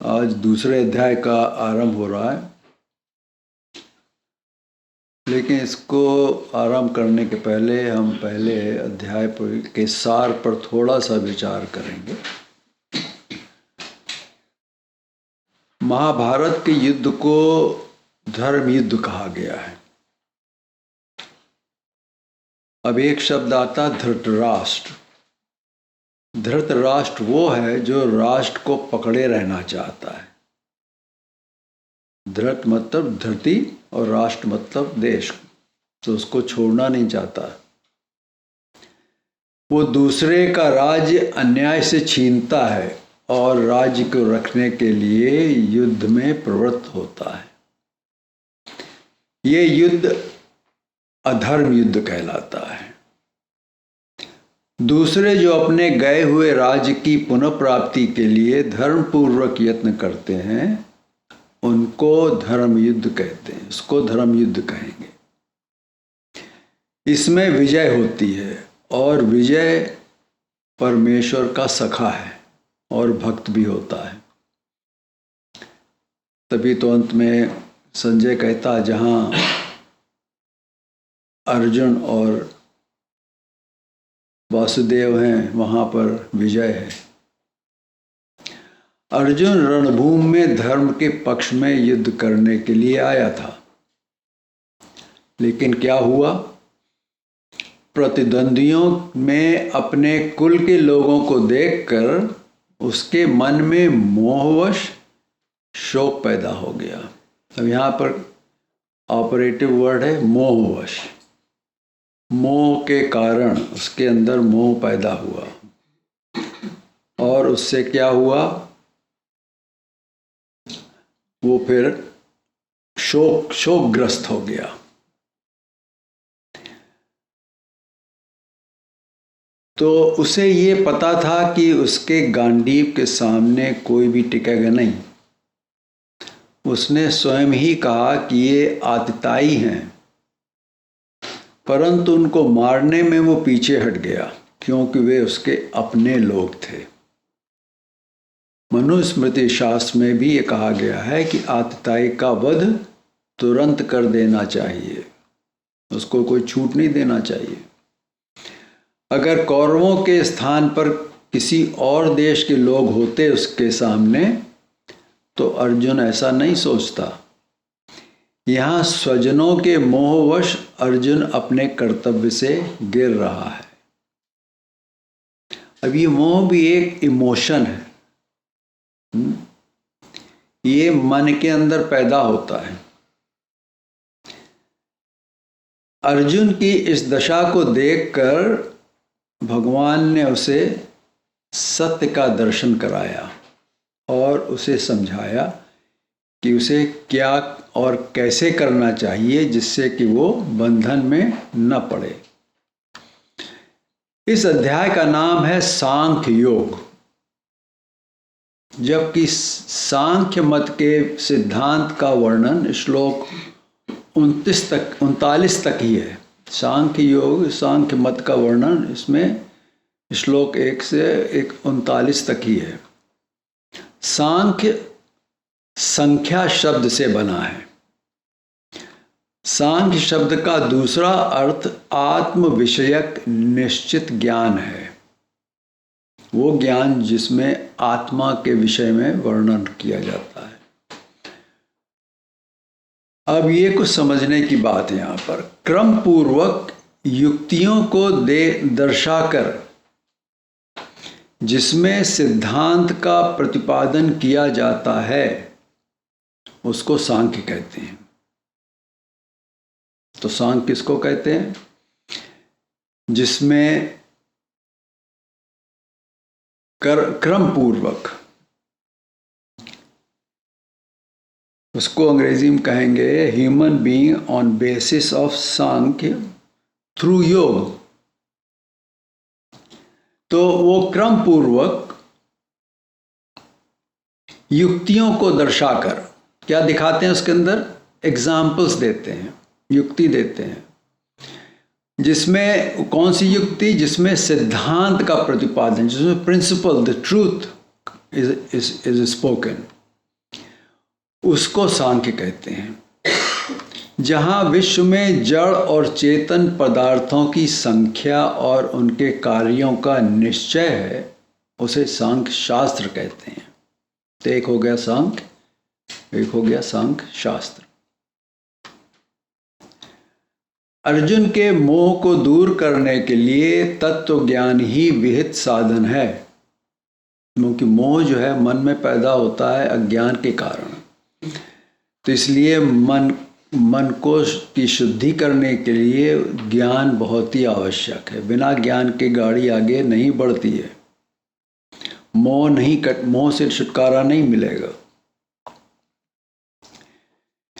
आज दूसरे अध्याय का आरंभ हो रहा है, लेकिन इसको आरंभ करने के पहले हम पहले अध्याय के सार पर थोड़ा सा विचार करेंगे। महाभारत के युद्ध को धर्म युद्ध कहा गया है। अब एक शब्द आता धृतराष्ट्र। धृतराष्ट्र वो है जो राष्ट्र को पकड़े रहना चाहता है। धृत मतलब धरती और राष्ट्र मतलब देश, तो उसको छोड़ना नहीं चाहता। वो दूसरे का राज्य अन्याय से छीनता है और राज्य को रखने के लिए युद्ध में प्रवृत्त होता है। ये युद्ध अधर्म युद्ध कहलाता है। दूसरे जो अपने गए हुए राज्य की पुनः प्राप्ति के लिए धर्मपूर्वक यत्न करते हैं, उनको धर्म युद्ध कहते हैं। उसको धर्म युद्ध कहेंगे। इसमें विजय होती है और विजय परमेश्वर का सखा है और भक्त भी होता है। तभी तो अंत में संजय कहता, जहां अर्जुन और वासुदेव हैं वहां पर विजय है। अर्जुन रणभूमि में धर्म के पक्ष में युद्ध करने के लिए आया था, लेकिन क्या हुआ? प्रतिद्वंदियों में अपने कुल के लोगों को देखकर उसके मन में मोहवश शोक पैदा हो गया। अब यहाँ पर ऑपरेटिव वर्ड है मोहवश। मोह के कारण उसके अंदर मोह पैदा हुआ और उससे क्या हुआ? वो फिर शोकग्रस्त हो गया। तो उसे ये पता था कि उसके गांडीव के सामने कोई भी टिकेगा नहीं। उसने स्वयं ही कहा कि ये आतताई हैं, परंतु उनको मारने में वो पीछे हट गया क्योंकि वे उसके अपने लोग थे। मनुस्मृति शास्त्र में भी ये कहा गया है कि आतताई का वध तुरंत कर देना चाहिए, उसको कोई छूट नहीं देना चाहिए। अगर कौरवों के स्थान पर किसी और देश के लोग होते उसके सामने, तो अर्जुन ऐसा नहीं सोचता। यहाँ स्वजनों के मोहवश अर्जुन अपने कर्तव्य से गिर रहा है। अब ये मोह भी एक इमोशन है, ये मन के अंदर पैदा होता है। अर्जुन की इस दशा को देखकर भगवान ने उसे सत्य का दर्शन कराया और उसे समझाया कि उसे क्या और कैसे करना चाहिए जिससे कि वो बंधन में न पड़े। इस अध्याय का नाम है सांख्य योग, जबकि सांख्य मत के सिद्धांत का वर्णन श्लोक 39 तक ही है। सांख्य योग, सांख्य मत का वर्णन इसमें श्लोक 1 से 39 तक ही है। सांख्य संख्या शब्द से बना है। सांख्य शब्द का दूसरा अर्थ आत्म विषयक निश्चित ज्ञान है, वो ज्ञान जिसमें आत्मा के विषय में वर्णन किया जाता है। अब ये कुछ समझने की बात है। यहाँ पर क्रम पूर्वक युक्तियों को दर्शाकर जिसमें सिद्धांत का प्रतिपादन किया जाता है उसको सांख्य कहते हैं। तो सांख्य किसको कहते हैं? जिसमें क्रम पूर्वक, उसको अंग्रेजी में कहेंगे human being on basis of Sankhya through योग। तो वो क्रम पूर्वक युक्तियों को दर्शाकर क्या दिखाते हैं? उसके अंदर एग्जाम्पल्स देते हैं, युक्ति देते हैं। जिसमें कौन सी युक्ति? जिसमें सिद्धांत का प्रतिपादन, जिसमें principle, the truth is spoken, उसको सांख्य कहते हैं। जहाँ विश्व में जड़ और चेतन पदार्थों की संख्या और उनके कार्यों का निश्चय है, उसे सांख्य शास्त्र कहते हैं। तो एक हो गया सांख्य, एक हो गया सांख्य शास्त्र। अर्जुन के मोह को दूर करने के लिए तत्व ज्ञान ही विहित साधन है, क्योंकि मोह जो है मन में पैदा होता है अज्ञान के कारण। तो इसलिए मन को की शुद्धि करने के लिए ज्ञान बहुत ही आवश्यक है। बिना ज्ञान के गाड़ी आगे नहीं बढ़ती है। मोह से छुटकारा नहीं मिलेगा।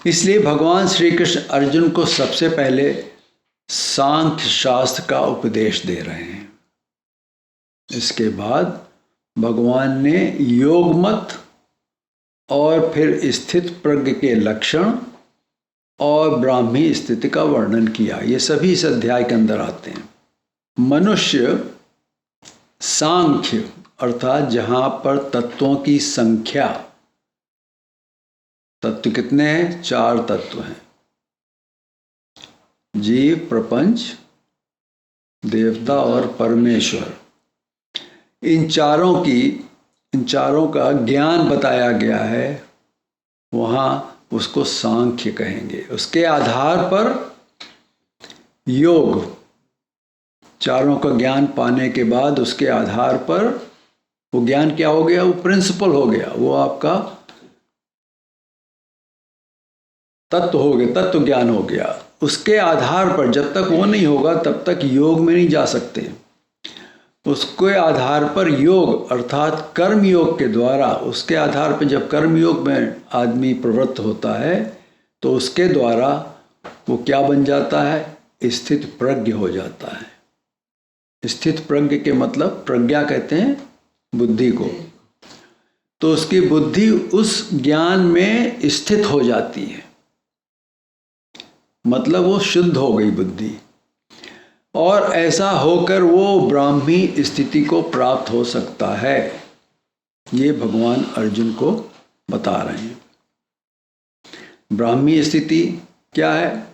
इसलिए भगवान श्री कृष्ण अर्जुन को सबसे पहले सांख्य शास्त्र का उपदेश दे रहे हैं। इसके बाद भगवान ने योग मत और फिर स्थित प्रज्ञ के लक्षण और ब्राह्मी स्थिति का वर्णन किया। ये सभी इस अध्याय के अंदर आते हैं। मनुष्य सांख्य अर्थात जहाँ पर तत्वों की संख्या, तत्व कितने हैं? 4 तत्व हैं, जीव, प्रपंच, देवता और परमेश्वर। इन चारों का ज्ञान बताया गया है, वहाँ उसको सांख्य कहेंगे। उसके आधार पर योग, चारों का ज्ञान पाने के बाद उसके आधार पर वो ज्ञान क्या हो गया? वो प्रिंसिपल हो गया, वो आपका तत्व हो गया, तत्व ज्ञान हो गया। उसके आधार पर जब तक वो नहीं होगा तब तक योग में नहीं जा सकते। उसके आधार पर योग अर्थात कर्म योग के द्वारा, उसके आधार पर जब कर्म योग में आदमी प्रवृत्त होता है तो उसके द्वारा वो क्या बन जाता है? स्थित प्रज्ञ हो जाता है। स्थित प्रज्ञ के मतलब प्रज्ञा कहते हैं बुद्धि को। तो उसकी बुद्धि उस ज्ञान में स्थित हो जाती है, मतलब वो शुद्ध हो गई बुद्धि, और ऐसा होकर वो ब्राह्मी स्थिति को प्राप्त हो सकता है। ये भगवान अर्जुन को बता रहे हैं। ब्राह्मी स्थिति क्या है?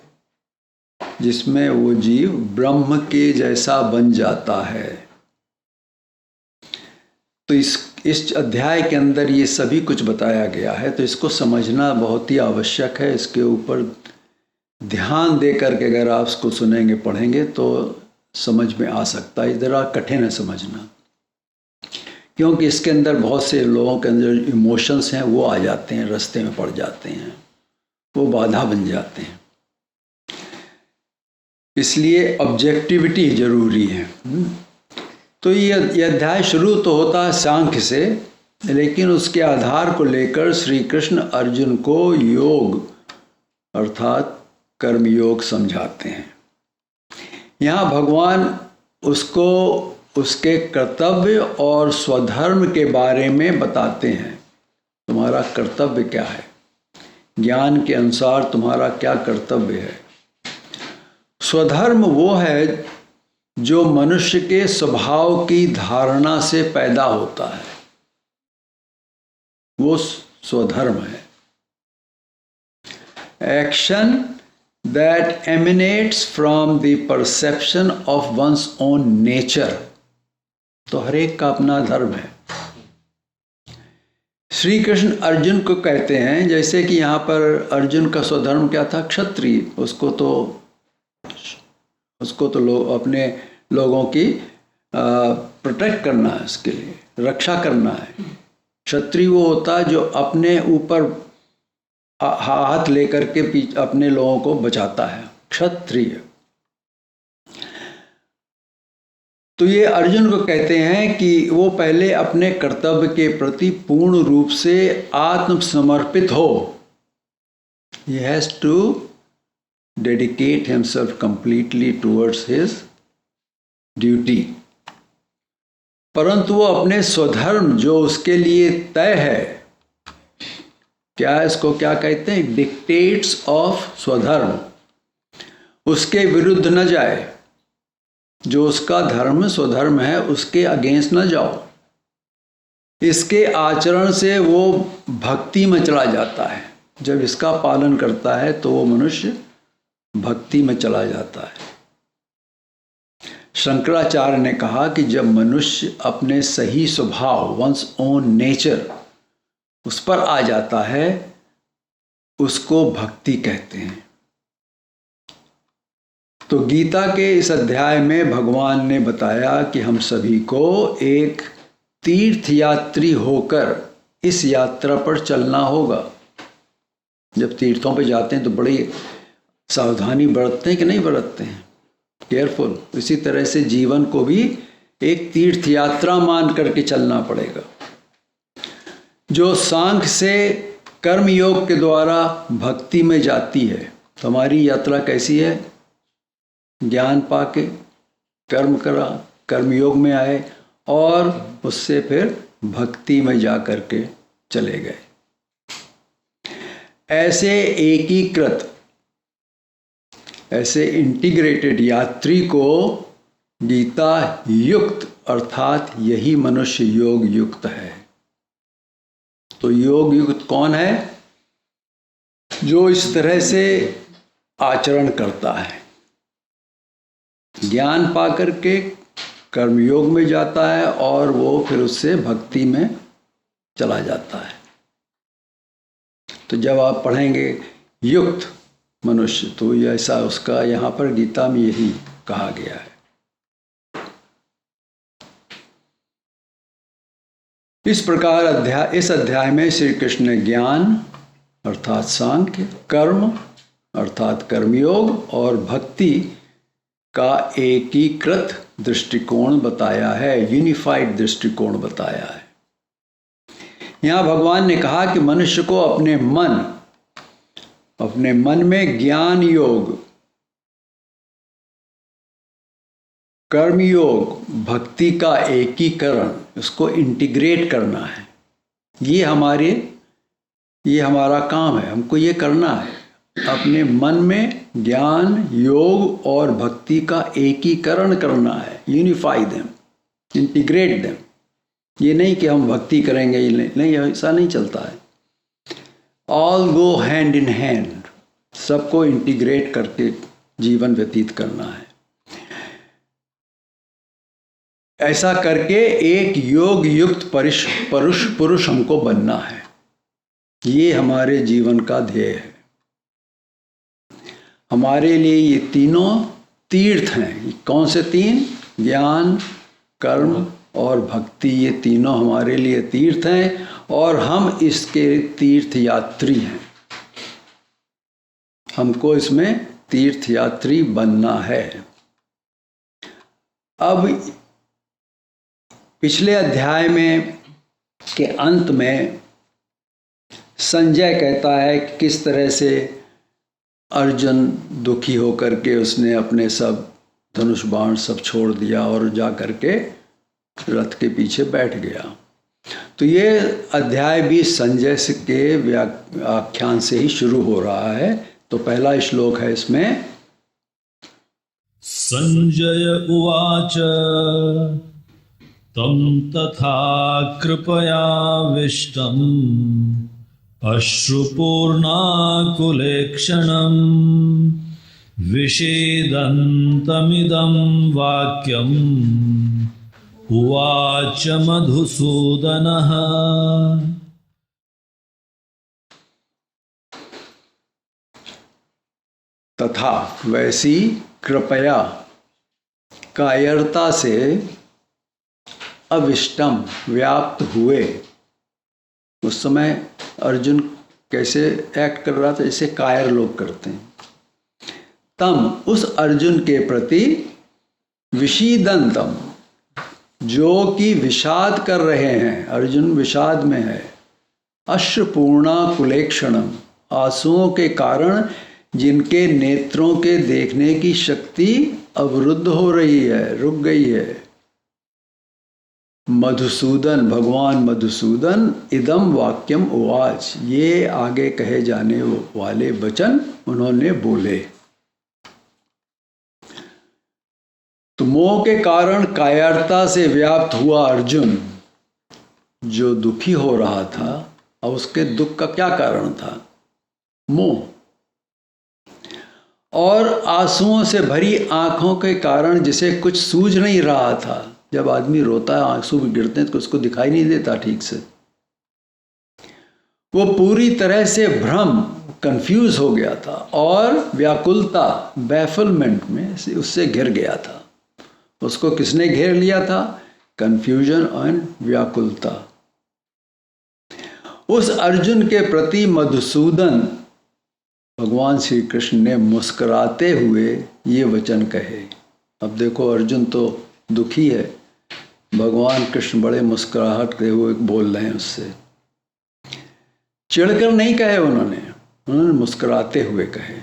जिसमें वो जीव ब्रह्म के जैसा बन जाता है। तो इस अध्याय के अंदर ये सभी कुछ बताया गया है, तो इसको समझना बहुत ही आवश्यक है। इसके ऊपर ध्यान दे करके अगर आप इसको सुनेंगे, पढ़ेंगे तो समझ में आ सकता है। ज़रा कठिन है समझना, क्योंकि इसके अंदर बहुत से लोगों के अंदर इमोशंस हैं, वो आ जाते हैं, रास्ते में पड़ जाते हैं, वो बाधा बन जाते हैं। इसलिए ऑब्जेक्टिविटी जरूरी है। तो ये अध्याय शुरू तो होता है सांख्य से, लेकिन उसके आधार को लेकर श्री कृष्ण अर्जुन को योग अर्थात कर्म योग समझाते हैं। यहाँ भगवान उसको उसके कर्तव्य और स्वधर्म के बारे में बताते हैं। तुम्हारा कर्तव्य क्या है, ज्ञान के अनुसार तुम्हारा क्या कर्तव्य है। स्वधर्म वो है जो मनुष्य के स्वभाव की धारणा से पैदा होता है, वो स्वधर्म है। Action that emanates from the perception of one's own nature। तो हर एक का अपना धर्म है। श्री कृष्ण अर्जुन को कहते हैं, जैसे कि यहाँ पर अर्जुन का स्वधर्म क्या था? क्षत्रिय। उसको तो लोग अपने लोगों की प्रोटेक्ट करना है, उसके लिए रक्षा करना है। क्षत्रिय वो होता है जो अपने ऊपर हाथ लेकर के अपने लोगों को बचाता है, क्षत्रिय। तो ये अर्जुन को कहते हैं कि वो पहले अपने कर्तव्य के प्रति पूर्ण रूप से आत्मसमर्पित हो। He has to dedicate himself completely towards his duty। परंतु वो अपने स्वधर्म जो उसके लिए तय है, क्या इसको क्या कहते हैं? डिक्टेट्स ऑफ स्वधर्म, उसके विरुद्ध न जाए। जो उसका धर्म स्वधर्म है उसके अगेंस्ट न जाओ। इसके आचरण से वो भक्ति में चला जाता है, जब इसका पालन करता है तो वो मनुष्य भक्ति में चला जाता है। शंकराचार्य ने कहा कि जब मनुष्य अपने सही स्वभाव, वंस ओन नेचर, उस पर आ जाता है, उसको भक्ति कहते हैं। तो गीता के इस अध्याय में भगवान ने बताया कि हम सभी को एक तीर्थयात्री होकर इस यात्रा पर चलना होगा। जब तीर्थों पे जाते हैं तो बड़ी सावधानी बरतते हैं कि नहीं बरतते हैं, केयरफुल। इसी तरह से जीवन को भी एक तीर्थ यात्रा मान करके चलना पड़ेगा। जो सांख्य से कर्म योग के द्वारा भक्ति में जाती है, तो हमारी यात्रा कैसी है? ज्ञान पाके कर्म करा, कर्म योग में आए और उससे फिर भक्ति में जा करके चले गए। ऐसे एकीकृत, ऐसे इंटीग्रेटेड यात्री को गीता युक्त, अर्थात यही मनुष्य योग युक्त है। तो योग युक्त कौन है? जो इस तरह से आचरण करता है, ज्ञान पा करके कर्मयोग में जाता है और वो फिर उससे भक्ति में चला जाता है। तो जब आप पढ़ेंगे युक्त मनुष्य, तो ऐसा उसका यहाँ पर गीता में यही कहा गया है। इस प्रकार इस अध्याय में श्री कृष्ण ने ज्ञान अर्थात सांख्य, कर्म अर्थात कर्मयोग और भक्ति का एकीकृत दृष्टिकोण बताया है, यूनिफाइड दृष्टिकोण बताया है। यहाँ भगवान ने कहा कि मनुष्य को अपने मन में ज्ञान योग, कर्म योग, भक्ति का एकीकरण, उसको इंटीग्रेट करना है। ये हमारा काम है, हमको ये करना है। अपने मन में ज्ञान, योग और भक्ति का एकीकरण करना है, यूनिफाई देम, इंटीग्रेट देम। ये नहीं कि हम भक्ति करेंगे, नहीं, ऐसा नहीं चलता है। All go hand in hand, सबको इंटीग्रेट करके जीवन व्यतीत करना है। ऐसा करके एक योग युक्त पुरुष हमको बनना है। ये हमारे जीवन का ध्येय है। हमारे लिए ये तीनों तीर्थ हैं। कौन से तीन? ज्ञान, कर्म और भक्ति। ये तीनों हमारे लिए तीर्थ हैं और हम इसके तीर्थ यात्री हैं। हमको इसमें तीर्थ यात्री बनना है। अब पिछले अध्याय में के अंत में संजय कहता है कि किस तरह से अर्जुन दुखी होकर के उसने अपने सब धनुष बाण सब छोड़ दिया और जा करके रथ के पीछे बैठ गया। तो ये अध्याय भी संजय के व्याख्यान से ही शुरू हो रहा है। तो पहला श्लोक है इसमें, संजय उवाच तं तथा कृपयाविष्टम् अश्रुपूर्णाकुलेक्षणम् विषीदन्तमिदं वाक्यम् उवाच मधुसूदनः। तथा वैसी कृपया, कायरता से, अविष्टम व्याप्त हुए। उस समय अर्जुन कैसे एक्ट कर रहा था? जैसे कायर लोग करते हैं। तम उस अर्जुन के प्रति, विषीदंतम जो कि विषाद कर रहे हैं, अर्जुन विषाद में है। अश्रुपूर्णा कुलेक्षणम आंसुओं के कारण जिनके नेत्रों के देखने की शक्ति अवरुद्ध हो रही है, रुक गई है। मधुसूदन, भगवान मधुसूदन, इदम वाक्यम उवाच, ये आगे कहे जाने वाले वचन उन्होंने बोले। तो मोह के कारण कायरता से व्याप्त हुआ अर्जुन जो दुखी हो रहा था, और उसके दुख का क्या कारण था? मोह। और आंसुओं से भरी आंखों के कारण जिसे कुछ सूझ नहीं रहा था, जब आदमी रोता है आंसू भी गिरते हैं तो उसको दिखाई नहीं देता ठीक से, वो पूरी तरह से भ्रम, कंफ्यूज हो गया था और व्याकुलता, बैफलमेंट में उससे घिर गया था। उसको किसने घेर लिया था? कंफ्यूजन एंड व्याकुलता। उस अर्जुन के प्रति मधुसूदन भगवान श्री कृष्ण ने मुस्कुराते हुए ये वचन कहे। अब देखो अर्जुन तो दुखी है, भगवान कृष्ण बड़े मुस्कुराहट के हुए बोल रहे हैं उससे। चिढ़कर नहीं कहे उन्होंने मुस्कुराते हुए कहे।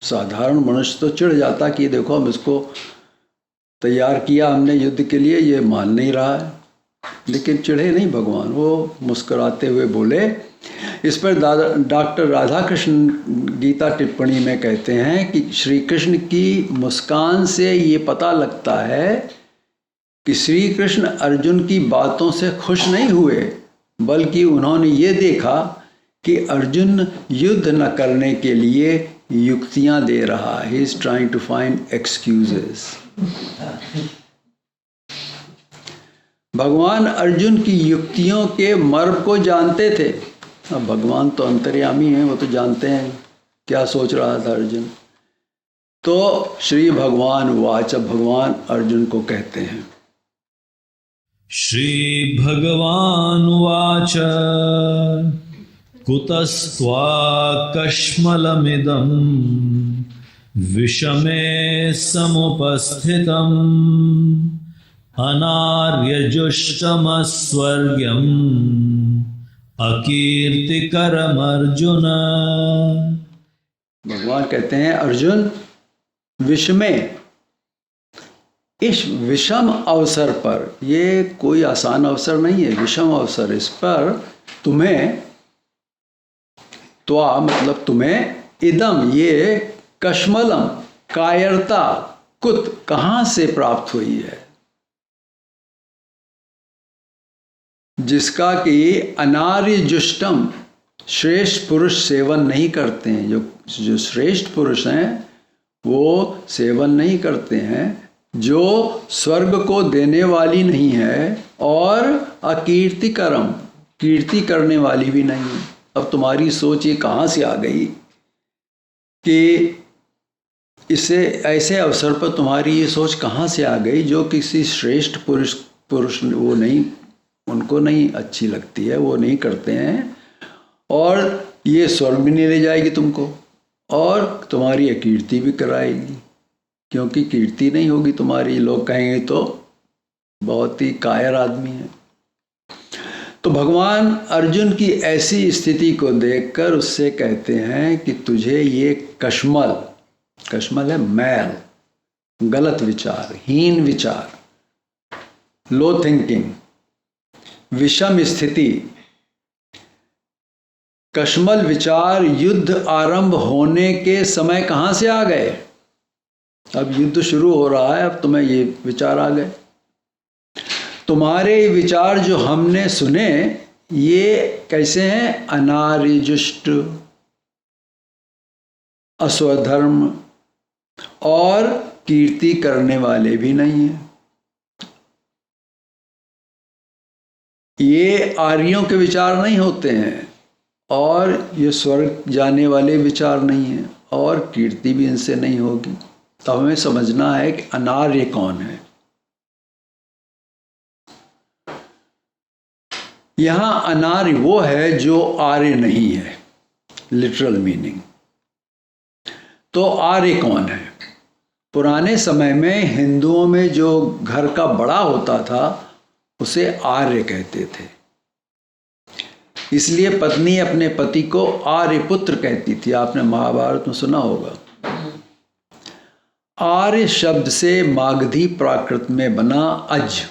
साधारण मनुष्य तो चिढ़ जाता कि देखो हम इसको तैयार किया हमने युद्ध के लिए, ये मान नहीं रहा है, लेकिन चिढ़े नहीं भगवान, वो मुस्कुराते हुए बोले। इस पर डॉक्टर राधाकृष्ण गीता टिप्पणी में कहते हैं कि श्री कृष्ण की मुस्कान से ये पता लगता है कि श्री कृष्ण अर्जुन की बातों से खुश नहीं हुए, बल्कि उन्होंने ये देखा कि अर्जुन युद्ध न करने के लिए युक्तियां दे रहा है। He is trying to find excuses. भगवान अर्जुन की युक्तियों के मर्म को जानते थे। अब भगवान तो अंतर्यामी हैं, वो तो जानते हैं क्या सोच रहा था अर्जुन। तो श्री भगवान वाच, भगवान अर्जुन को कहते हैं। श्री भगवान वाच कुतस्त्वा कश्मलमिदं विषमे समुपस्थितम् अनार्यजुष्टमस्वर्ग्यम् अकीर्तिकरमर्जुन। भगवान कहते हैं अर्जुन, विषमे, इस विषम अवसर पर, ये कोई आसान अवसर नहीं है, विषम अवसर, इस पर तुम्हें, त्वा मतलब तुम्हें, इदम ये, कश्मलम कायरता, कुत कहां से प्राप्त हुई है, जिसका कि अनार्यजुष्टम श्रेष्ठ पुरुष सेवन नहीं करते हैं। जो श्रेष्ठ पुरुष हैं वो सेवन नहीं करते हैं, जो स्वर्ग को देने वाली नहीं है और अकीर्तिकरम, कीर्ति करने वाली भी नहीं है। अब तुम्हारी सोच ये कहाँ से आ गई कि इसे ऐसे अवसर पर तुम्हारी ये सोच कहाँ से आ गई जो किसी श्रेष्ठ पुरुष वो नहीं, उनको नहीं अच्छी लगती है, वो नहीं करते हैं, और ये स्वर्ग भी नहीं ले जाएगी तुमको और तुम्हारी अकीर्ति भी कराएगी, क्योंकि कीर्ति नहीं होगी तुम्हारी, लोग कहेंगे तो बहुत ही कायर आदमी है। तो भगवान अर्जुन की ऐसी स्थिति को देखकर उससे कहते हैं कि तुझे ये कश्मल, कश्मल है मैल, गलत विचार, हीन विचार, लो थिंकिंग, विषम स्थिति, कश्मल विचार युद्ध आरंभ होने के समय कहाँ से आ गए? अब युद्ध शुरू हो रहा है, अब तुम्हें ये विचार आ गए। तुम्हारे विचार जो हमने सुने ये कैसे हैं? अनार्यजुष्ट, अस्वधर्म और कीर्ति करने वाले भी नहीं हैं। ये आर्यों के विचार नहीं होते हैं और ये स्वर्ग जाने वाले विचार नहीं हैं और कीर्ति भी इनसे नहीं होगी। तो हमें समझना है कि अनार्य कौन है। यहां अनार्य वो है जो आर्य नहीं है, लिटरल मीनिंग। तो आर्य कौन है? पुराने समय में हिंदुओं में जो घर का बड़ा होता था उसे आर्य कहते थे, इसलिए पत्नी अपने पति को आर्यपुत्र कहती थी। आपने महाभारत में सुना होगा। आर्य शब्द से मागधी प्राकृत में बना अज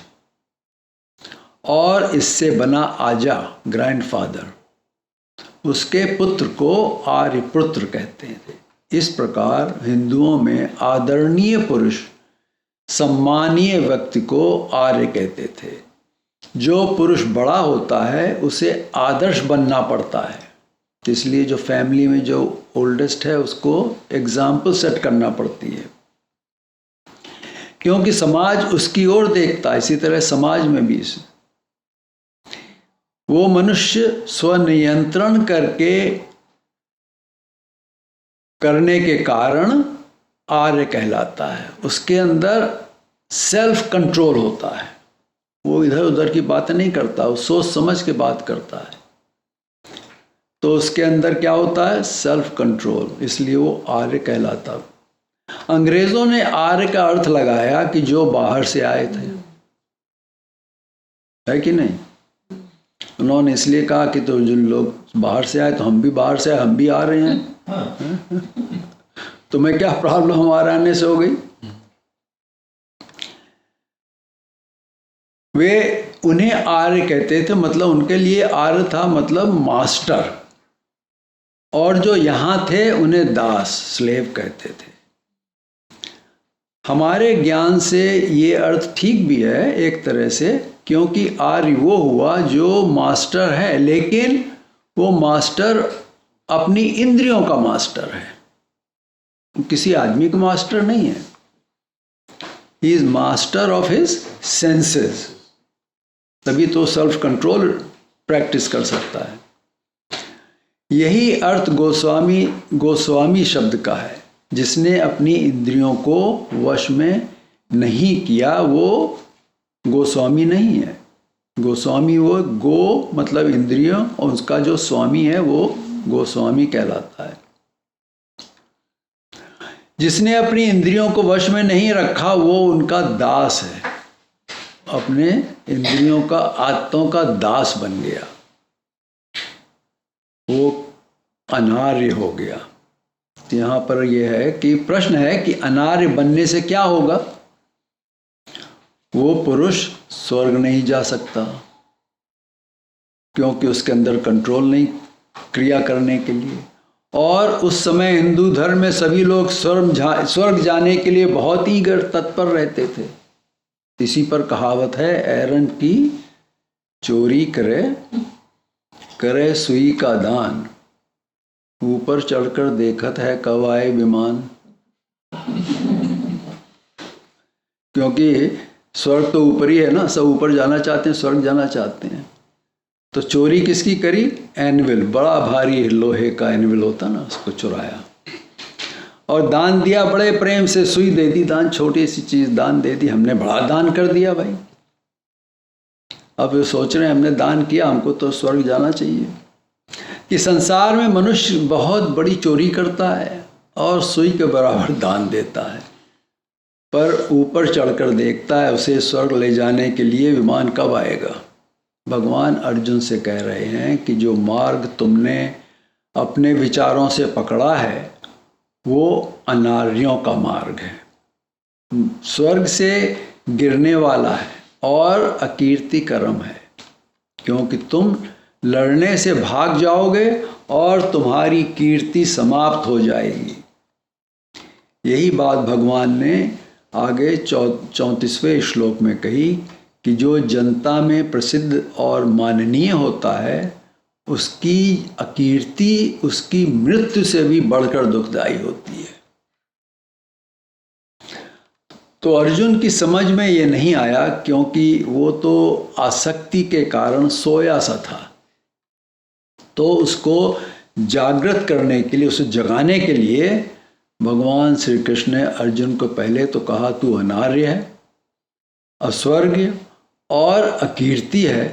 और इससे बना आजा, ग्रैंडफादर, उसके पुत्र को आर्यपुत्र कहते थे। इस प्रकार हिंदुओं में आदरणीय पुरुष, सम्मानीय व्यक्ति को आर्य कहते थे। जो पुरुष बड़ा होता है उसे आदर्श बनना पड़ता है, तो इसलिए जो फैमिली में जो ओल्डेस्ट है उसको एग्जाम्पल सेट करना पड़ती है, क्योंकि समाज उसकी ओर देखता है। इसी तरह समाज में भी वो मनुष्य स्वनियंत्रण करने के कारण आर्य कहलाता है। उसके अंदर सेल्फ कंट्रोल होता है, वो इधर उधर की बातें नहीं करता, वो सोच समझ के बात करता है। तो उसके अंदर क्या होता है? सेल्फ कंट्रोल, इसलिए वो आर्य कहलाता है। अंग्रेजों ने आर्य का अर्थ लगाया कि जो बाहर से आए थे, है कि नहीं? उन्होंने इसलिए कहा कि तो जो लोग बाहर से आए, तो हम भी बाहर से आए, हम भी आ रहे हैं। तुम्हें क्या प्रॉब्लम हमारे आने से हो गई? वे उन्हें आर्य कहते थे, मतलब उनके लिए आर्य था मतलब मास्टर, और जो यहां थे उन्हें दास, स्लेव कहते थे। हमारे ज्ञान से ये अर्थ ठीक भी है एक तरह से, क्योंकि आर्य वो हुआ जो मास्टर है, लेकिन वो मास्टर अपनी इंद्रियों का मास्टर है, किसी आदमी का मास्टर नहीं है। He is master of his senses, तभी तो सेल्फ कंट्रोल प्रैक्टिस कर सकता है। यही अर्थ गोस्वामी शब्द का है। जिसने अपनी इंद्रियों को वश में नहीं किया वो गोस्वामी नहीं है। गोस्वामी वो गो मतलब इंद्रियों, और उसका जो स्वामी है वो गोस्वामी कहलाता है। जिसने अपनी इंद्रियों को वश में नहीं रखा वो उनका दास है, अपने इंद्रियों का, आत्तों का दास बन गया, वो अनार्य हो गया। तो यहाँ पर यह है कि प्रश्न है कि अनार्य बनने से क्या होगा? वो पुरुष स्वर्ग नहीं जा सकता, क्योंकि उसके अंदर कंट्रोल नहीं क्रिया करने के लिए। और उस समय हिंदू धर्म में सभी लोग स्वर्ग जाने के लिए बहुत ही तत्पर रहते थे। इसी पर कहावत है, एरन की चोरी करे सुई का दान, ऊपर चढ़कर देखत है कब आए विमान। क्योंकि स्वर्ग तो ऊपर ही है ना, सब ऊपर जाना चाहते हैं, स्वर्ग जाना चाहते हैं। तो चोरी किसकी करी? एनविल, बड़ा भारी लोहे का एनविल होता ना, उसको चुराया और दान दिया। बड़े प्रेम से सुई दे दी, दान, छोटी सी चीज दान दे दी, हमने बड़ा दान कर दिया भाई। अब वे सोच रहे हैं हमने दान किया, हमको तो स्वर्ग जाना चाहिए। कि संसार में मनुष्य बहुत बड़ी चोरी करता है और सुई के बराबर दान देता है, पर ऊपर चढ़कर देखता है उसे स्वर्ग ले जाने के लिए विमान कब आएगा। भगवान अर्जुन से कह रहे हैं कि जो मार्ग तुमने अपने विचारों से पकड़ा है वो अनार्यों का मार्ग है, स्वर्ग से गिरने वाला है और अकीर्ति कर्म है, क्योंकि तुम लड़ने से भाग जाओगे और तुम्हारी कीर्ति समाप्त हो जाएगी। यही बात भगवान ने आगे 34वें श्लोक में कही कि जो जनता में प्रसिद्ध और माननीय होता है उसकी अकीर्ति उसकी मृत्यु से भी बढ़कर दुखदायी होती है। तो अर्जुन की समझ में ये नहीं आया, क्योंकि वो तो आसक्ति के कारण सोया सा था। तो उसको जागृत करने के लिए, उसे जगाने के लिए भगवान श्री कृष्ण ने अर्जुन को पहले तो कहा तू अनार्य है, अस्वर्ग और अकीर्ति है,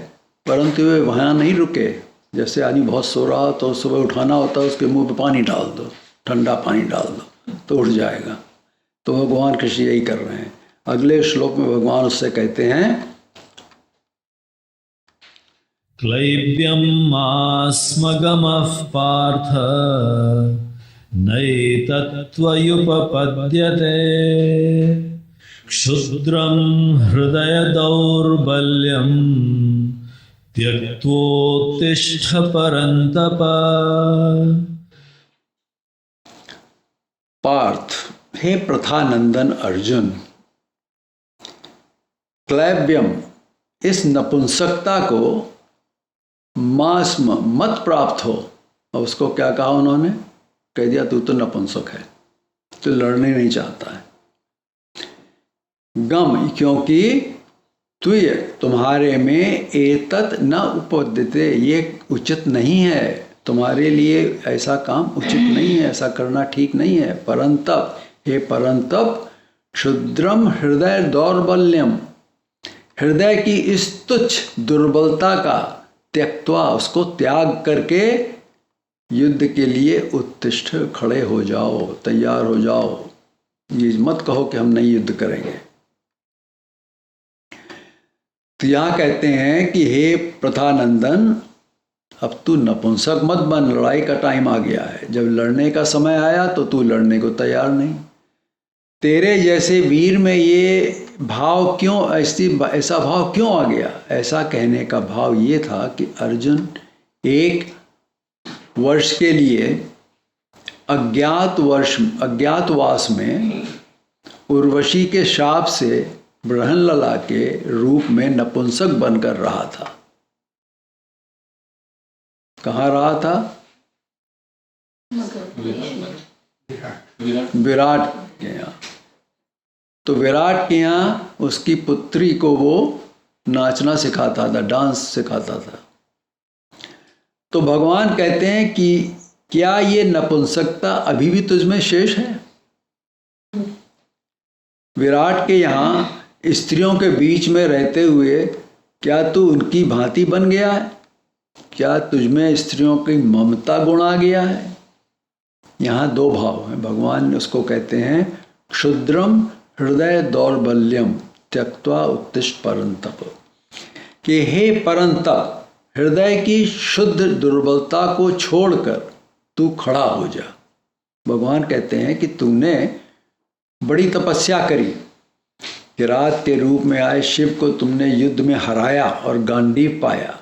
परंतु वे वहाँ नहीं रुके। जैसे आदमी बहुत सो रहा हो तो सुबह उठाना होता है, उसके मुंह पे पानी डाल दो, ठंडा पानी डाल दो तो उठ जाएगा। तो भगवान कृष्ण यही कर रहे हैं। अगले श्लोक में भगवान उससे कहते हैं, क्लैब्यम् आस्मगमः पार्थ नैतत्त्वयुपपद्यते क्षुद्रं हृदय दौर्बल्यं त्यक्त्वोत्तिष्ठ परन्तप। पार्थ, हे प्रथानंदन अर्जुन, क्लैब्यम, इस नपुंसकता को मास्म मत प्राप्त हो, और उसको क्या कहा उन्होंने? कह दिया तू तो नपुंसक है, तू लड़ने नहीं चाहता है। गम, क्योंकि तुय तुम्हारे में एतत् न उपद्यते, ये उचित नहीं है, तुम्हारे लिए ऐसा काम उचित नहीं है, ऐसा करना ठीक नहीं है। परंतप, हे परंतप, क्षुद्रम हृदय दौर्बल्यम, हृदय की इस तुच्छ दुर्बलता का त्यक्त्वा, उसको त्याग करके युद्ध के लिए उत्तिष्ठ, खड़े हो जाओ, तैयार हो जाओ। ये मत कहो कि हम नहीं युद्ध करेंगे। तो यहाँ कहते हैं कि हे प्रथानंदन, अब तू नपुंसक मत बन, लड़ाई का टाइम आ गया है। जब लड़ने का समय आया तो तू लड़ने को तैयार नहीं। तेरे जैसे वीर में ये भाव क्यों, ऐसा भाव क्यों आ गया? ऐसा कहने का भाव ये था कि अर्जुन एक वर्ष के लिए अज्ञातवास में उर्वशी के शाप से बृहन्लला के रूप में नपुंसक बनकर रहा था। कहाँ रहा था? विराट के यहाँ। तो विराट के यहाँ उसकी पुत्री को वो नाचना सिखाता था, डांस सिखाता था। तो भगवान कहते हैं कि क्या ये नपुंसकता अभी भी तुझमें शेष है? विराट के यहाँ स्त्रियों के बीच में रहते हुए क्या तू उनकी भांति बन गया है? क्या तुझमें स्त्रियों की ममता गुण आ गया है? यहाँ दो भाव हैं। भगवान उसको कहते हैं क्षुद्रम हृदय दौर्बल्यम त्यक्त्वा उत्तिष्ठ परंतप, कि हे परंतप, हृदय की शुद्ध दुर्बलता को छोड़कर तू खड़ा हो जा। भगवान कहते हैं कि तूने बड़ी तपस्या करी, किरात के रूप में आए शिव को तुमने युद्ध में हराया और गांडीव पाया।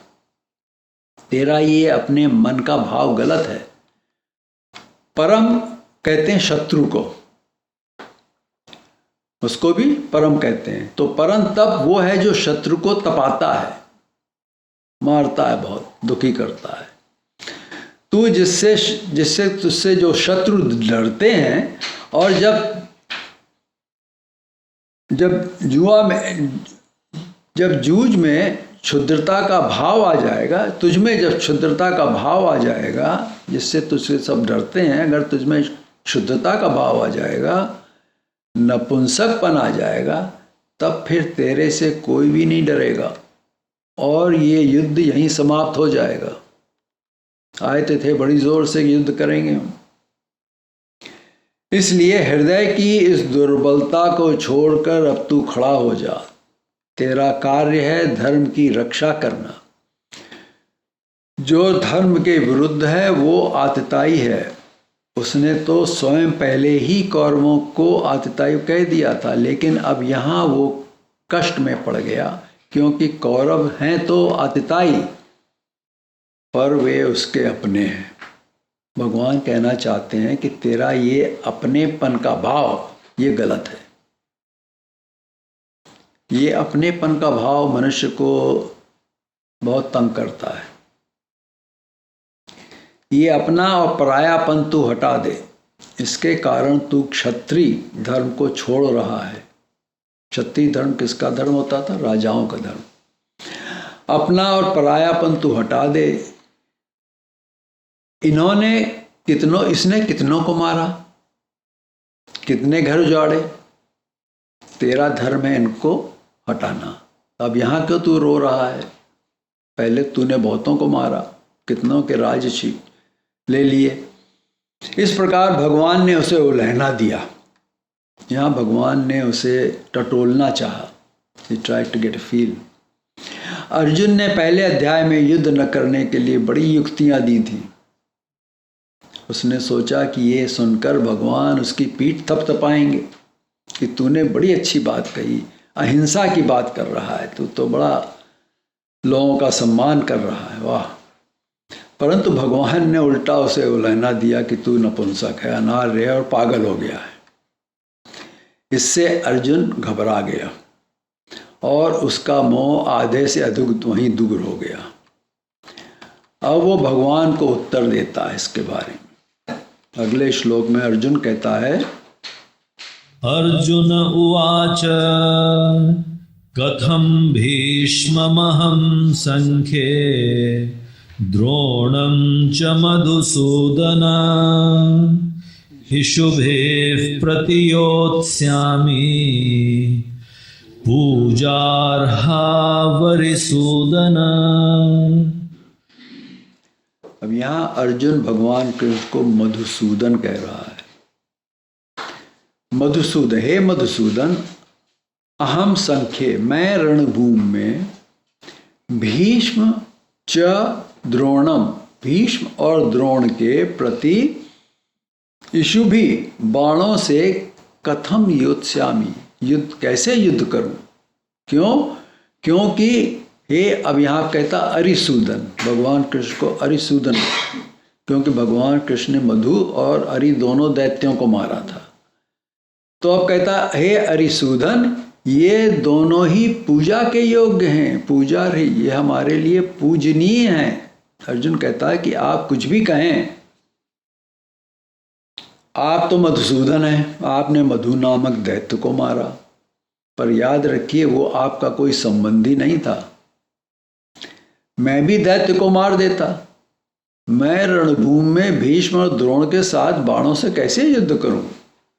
तेरा ये अपने मन का भाव गलत है। परम कहते हैं शत्रु को, उसको भी परम कहते हैं। तो परम तप वो है जो शत्रु को तपाता है, मारता है, बहुत दुखी करता है। तू जिससे तुझसे जो शत्रु लड़ते हैं, और जब जूझ में क्षुद्रता का भाव आ जाएगा, तुझमें जब क्षुद्रता का भाव आ जाएगा, जिससे तुझसे सब डरते हैं, अगर तुझमें शुद्धता का भाव आ जाएगा, नपुंसकपन आ जाएगा, तब फिर तेरे से कोई भी नहीं डरेगा और ये युद्ध यहीं समाप्त हो जाएगा। आए तो थे बड़ी जोर से युद्ध करेंगे हम। इसलिए हृदय की इस दुर्बलता को छोड़कर अब तू खड़ा हो जा। तेरा कार्य है धर्म की रक्षा करना। जो धर्म के विरुद्ध है वो आतताई है। उसने तो स्वयं पहले ही कौरवों को आतताई कह दिया था, लेकिन अब यहाँ वो कष्ट में पड़ गया, क्योंकि कौरव हैं तो आतताई, पर वे उसके अपने हैं। भगवान कहना चाहते हैं कि तेरा ये अपनेपन का भाव ये गलत है। ये अपनेपन का भाव मनुष्य को बहुत तंग करता है। ये अपना और परायापन तू हटा दे। इसके कारण तू क्षत्रिय धर्म को छोड़ रहा है। क्षत्रिय धर्म किसका धर्म होता था? राजाओं का धर्म। अपना और परायापन तू हटा दे। इसने कितनों को मारा, कितने घर उजाड़े। तेरा धर्म है इनको हटाना। अब यहाँ क्यों तू रो रहा है? पहले तूने बहुतों को मारा, कितनों के राज्य ले लिए। इस प्रकार भगवान ने उसे उलहना दिया। यहाँ भगवान ने उसे टटोलना चाहा। He tried to get a feel। Arjun ने पहले अध्याय में युद्ध न करने के लिए बड़ी युक्तियां दी थी। उसने सोचा कि ये सुनकर भगवान उसकी पीठ थपथपाएंगे कि तूने बड़ी अच्छी बात कही, अहिंसा की बात कर रहा है, तू तो बड़ा लोगों का सम्मान कर रहा है, वाह। परंतु भगवान ने उल्टा उसे उलहना दिया कि तू नपुंसक है, अनार्य है और पागल हो गया है। इससे अर्जुन घबरा गया और उसका मोह आधे से अधिक वहीं दूर हो गया। अब वो भगवान को उत्तर देता है इसके बारे में। अगले श्लोक में अर्जुन कहता है, अर्जुन उवाच कथं भीष्ममहं संख्ये द्रोणं च मधुसूदन इषुभिः प्रतियोत्स्यामि पूजार्हा वरिसूदन। अब यहाँ अर्जुन भगवान कृष्ण को मधुसूदन कह रहा है। मधुसूदन, हे मधुसूदन, अहम संख्ये, मैं रणभूमि में, भीष्म च द्रोणम, भीष्म और द्रोण के प्रति, इषुभि, बाणों से, कथम योत्स्यामि, युद्ध, कैसे युद्ध करूं, क्यों, क्योंकि हे, अब यहाँ कहता अरिसूदन, भगवान कृष्ण को अरिसूदन, क्योंकि भगवान कृष्ण ने मधु और अरि दोनों दैत्यों को मारा था। तो अब कहता, हे अरिसूदन, ये दोनों ही पूजा के योग्य हैं, पूजा रही, ये हमारे लिए पूजनीय हैं। अर्जुन कहता है कि आप कुछ भी कहें, आप तो मधुसूदन हैं, आपने मधु नामक दैत्य को मारा, पर याद रखिए वो आपका कोई संबंधी नहीं था। मैं भी दैत्य को मार देता, मैं रणभूमि में भीष्म और द्रोण के साथ बाणों से कैसे युद्ध करूं।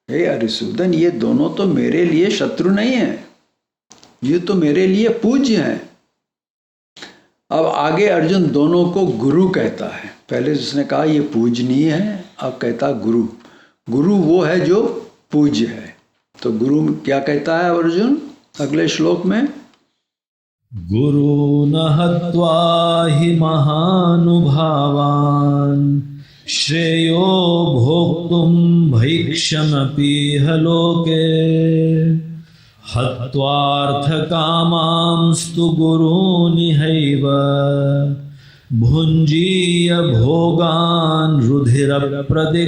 हे अरिसूदन, ये दोनों तो मेरे लिए शत्रु नहीं हैं, ये तो मेरे लिए पूज्य हैं। अब आगे अर्जुन दोनों को गुरु कहता है। पहले जिसने कहा ये पूजनीय है, अब कहता गुरु। गुरु वो है जो पूज्य है। तो गुरु क्या कहता है अर्जुन अगले श्लोक में, गुरु न हत्वा हि महानुभावान् श्रेयो भोक्तुं भैक्षमपीह लोके हत्वार्थकामांस्तु गुरूनिहैव भुञ्जीय भोगान् रुधिरप्रदिग्धान्।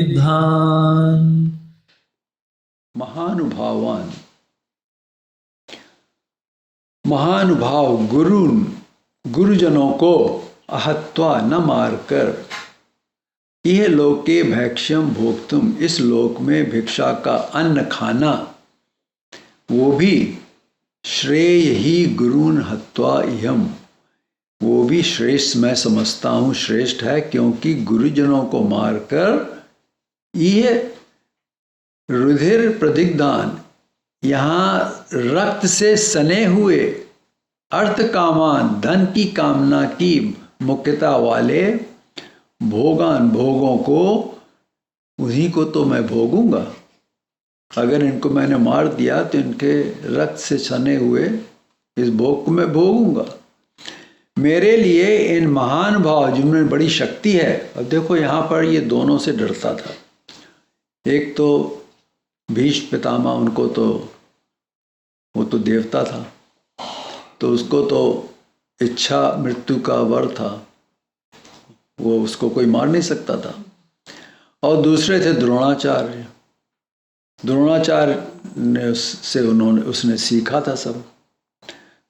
महानुभावान, महानुभाव गुरुजनों को अहत्वा न मारकर, यह लोके भैक्ष्यम भोक्तुम, इस लोक में भिक्षा का अन्न खाना, वो भी श्रेय ही गुरुन हत्वा इहम, वो भी श्रेष्ठ मैं समझता हूँ, श्रेष्ठ है, क्योंकि गुरुजनों को मारकर यह रुधिर प्रदिग्धान, यहाँ रक्त से सने हुए, अर्थ कामान, धन की कामना की मुख्यता वाले, भोगान, भोगों को, उन्हीं को तो मैं भोगूंगा। अगर इनको मैंने मार दिया तो इनके रक्त से सने हुए इस भोग को मैं भोगूंगा। मेरे लिए इन महान भाव जिनमें बड़ी शक्ति है। अब देखो यहाँ पर ये दोनों से डरता था। एक तो भीष्म पितामह, उनको तो वो तो देवता था, तो उसको तो इच्छा मृत्यु का वर था, वो उसको कोई मार नहीं सकता था। और दूसरे थे द्रोणाचार्य। द्रोणाचार्य से उसने सीखा था सब।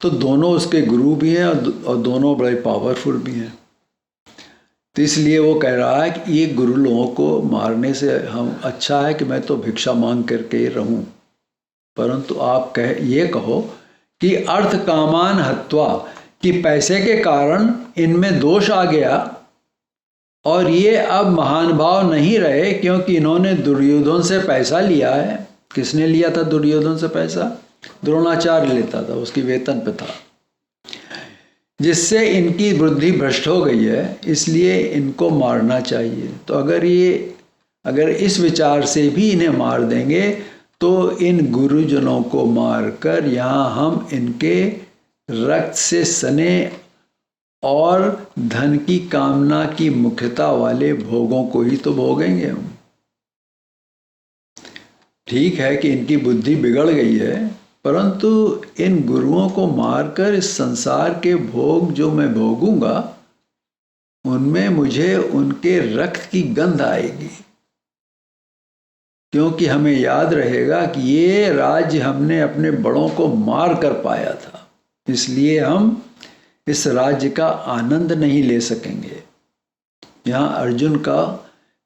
तो दोनों उसके गुरु भी हैं और दोनों बड़े पावरफुल भी हैं। तो इसलिए वो कह रहा है कि ये गुरु लोगों को मारने से हम अच्छा है कि मैं तो भिक्षा मांग करके रहूं, परंतु आप ये कहो कि अर्थ कामान हत्वा, कि पैसे के कारण इनमें दोष आ गया और ये अब महान भाव नहीं रहे, क्योंकि इन्होंने दुर्योधन से पैसा लिया है। किसने लिया था दुर्योधन से पैसा? द्रोणाचार्य लेता था, उसकी वेतन पे था, जिससे इनकी बुद्धि भ्रष्ट हो गई है, इसलिए इनको मारना चाहिए। तो अगर इस विचार से भी इन्हें मार देंगे तो इन गुरुजनों को मारकर यहाँ हम इनके रक्त से सने और धन की कामना की मुख्यता वाले भोगों को ही तो भोगेंगे हम। ठीक है कि इनकी बुद्धि बिगड़ गई है, परंतु इन गुरुओं को मारकर इस संसार के भोग जो मैं भोगूंगा उनमें मुझे उनके रक्त की गंध आएगी, क्योंकि हमें याद रहेगा कि ये राज्य हमने अपने बड़ों को मार कर पाया था, इसलिए हम इस राज्य का आनंद नहीं ले सकेंगे। यहाँ अर्जुन का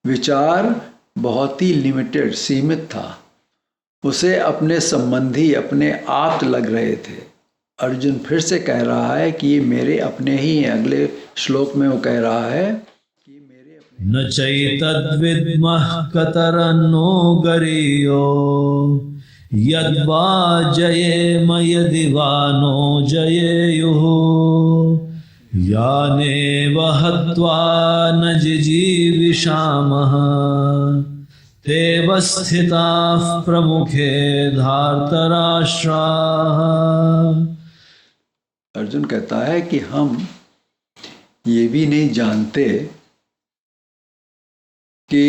विचार बहुत ही लिमिटेड, सीमित था। उसे अपने संबंधी, अपने आप लग रहे थे। अर्जुन फिर से कह रहा है कि ये मेरे अपने ही हैं। अगले श्लोक में वो कह रहा है कि मेरे अपने न चैतद्विद्मः कतरन्नो गरीयो यद्वा जयेम यदि वा नो जयेयुः यानेव हत्वा न जिजीविषामः तेव स्थिताः प्रमुखे धार्तराष्ट्राः। अर्जुन कहता है कि हम ये भी नहीं जानते कि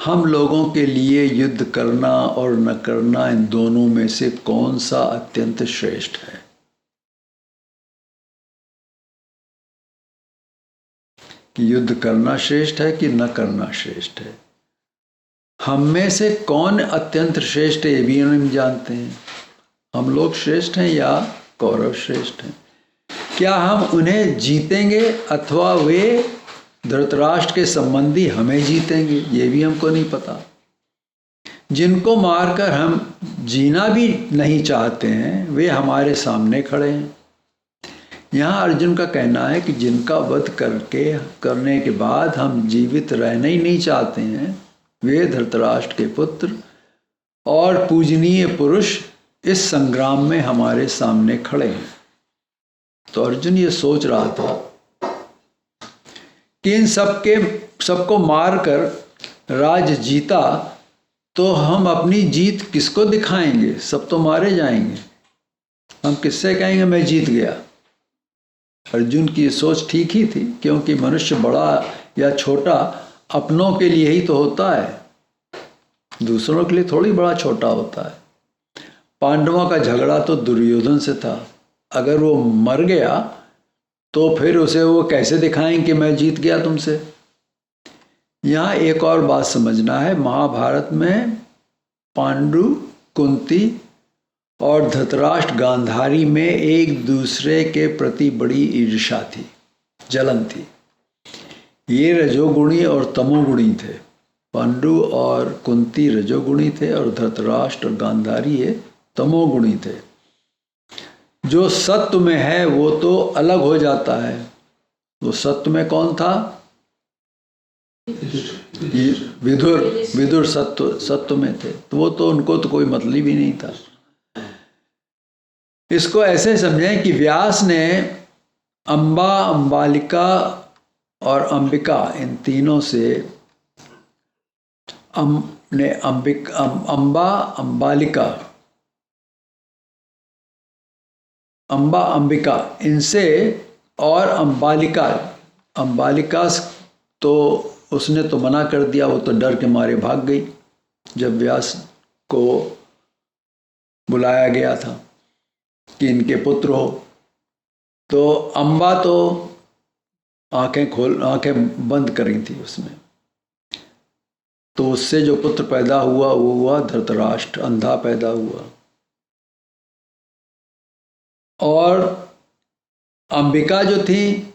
हम लोगों के लिए युद्ध करना और न करना, इन दोनों में से कौन सा अत्यंत श्रेष्ठ है। कि युद्ध करना श्रेष्ठ है कि न करना श्रेष्ठ है। हम में से कौन अत्यंत श्रेष्ठ है ये भी हम जानते हैं। हम लोग श्रेष्ठ हैं या कौरव श्रेष्ठ हैं। क्या हम उन्हें जीतेंगे अथवा वे धृतराष्ट्र के संबंधी हमें जीतेंगे, ये भी हमको नहीं पता। जिनको मारकर हम जीना भी नहीं चाहते हैं वे हमारे सामने खड़े हैं। यहाँ अर्जुन का कहना है कि जिनका वध करने के बाद हम जीवित रहना ही नहीं चाहते हैं वे धृतराष्ट्र के पुत्र और पूजनीय पुरुष इस संग्राम में हमारे सामने खड़े हैं। तो अर्जुन ये सोच रहा था कि इन सबको मारकर राज जीता तो हम अपनी जीत किसको दिखाएंगे। सब तो मारे जाएंगे, हम किससे कहेंगे मैं जीत गया। अर्जुन की सोच ठीक ही थी, क्योंकि मनुष्य बड़ा या छोटा अपनों के लिए ही तो होता है, दूसरों के लिए थोड़ी बड़ा छोटा होता है। पांडवों का झगड़ा तो दुर्योधन से था। अगर वो मर गया तो फिर उसे वो कैसे दिखाएं कि मैं जीत गया तुमसे। यहाँ एक और बात समझना है। महाभारत में पांडु, कुंती और धृतराष्ट्र गांधारी में एक दूसरे के प्रति बड़ी ईर्ष्या थी, जलन थी। ये रजोगुणी और तमोगुणी थे। पांडु और कुंती रजोगुणी थे और धृतराष्ट्र और गांधारी ये तमोगुणी थे। जो सत्व में है वो तो अलग हो जाता है। वो सत्व में कौन था? विदुर सत्व में थे, तो वो तो उनको तो कोई मतलब ही नहीं था। इसको ऐसे समझें कि व्यास ने अंबा, अंबालिका और अंबिका, इन तीनों से अंबा, अंबिका इनसे और अंबालिका तो उसने तो मना कर दिया, वो तो डर के मारे भाग गई जब व्यास को बुलाया गया था कि इनके पुत्र हो। तो अंबा तो आंखें बंद करी थी उसने। तो उससे जो पुत्र पैदा हुआ वो हुआ धृतराष्ट्र, अंधा पैदा हुआ। और अंबिका जो थी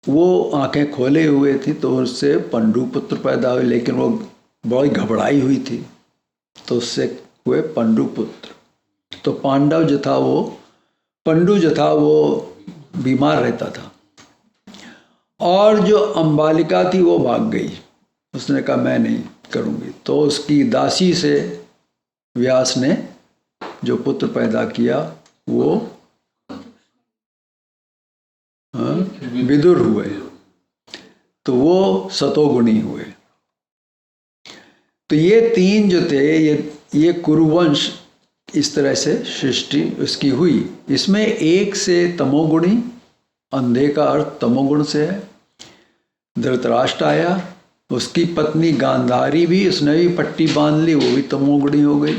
वो आंखें खोले हुए थी, तो उससे पंडु पुत्र पैदा हुए, लेकिन वो बड़ी घबराई हुई थी तो उससे हुए पंडु पुत्र। तो पांडव जो था वो, पंडु जो था वो बीमार रहता था। और जो अंबालिका थी वो भाग गई, उसने कहा मैं नहीं करूँगी। तो उसकी दासी से व्यास ने जो पुत्र पैदा किया वो विदुर हुए। तो वो सतोगुणी हुए। तो ये तीन जो थे, ये कुरुवंश इस तरह से सृष्टि उसकी हुई। इसमें एक से तमोगुणी, अंधे का अर्थ तमोगुण से है, धृतराष्ट्र आया। उसकी पत्नी गांधारी भी, उसने भी पट्टी बांध ली, वो भी तमोगुणी हो गई।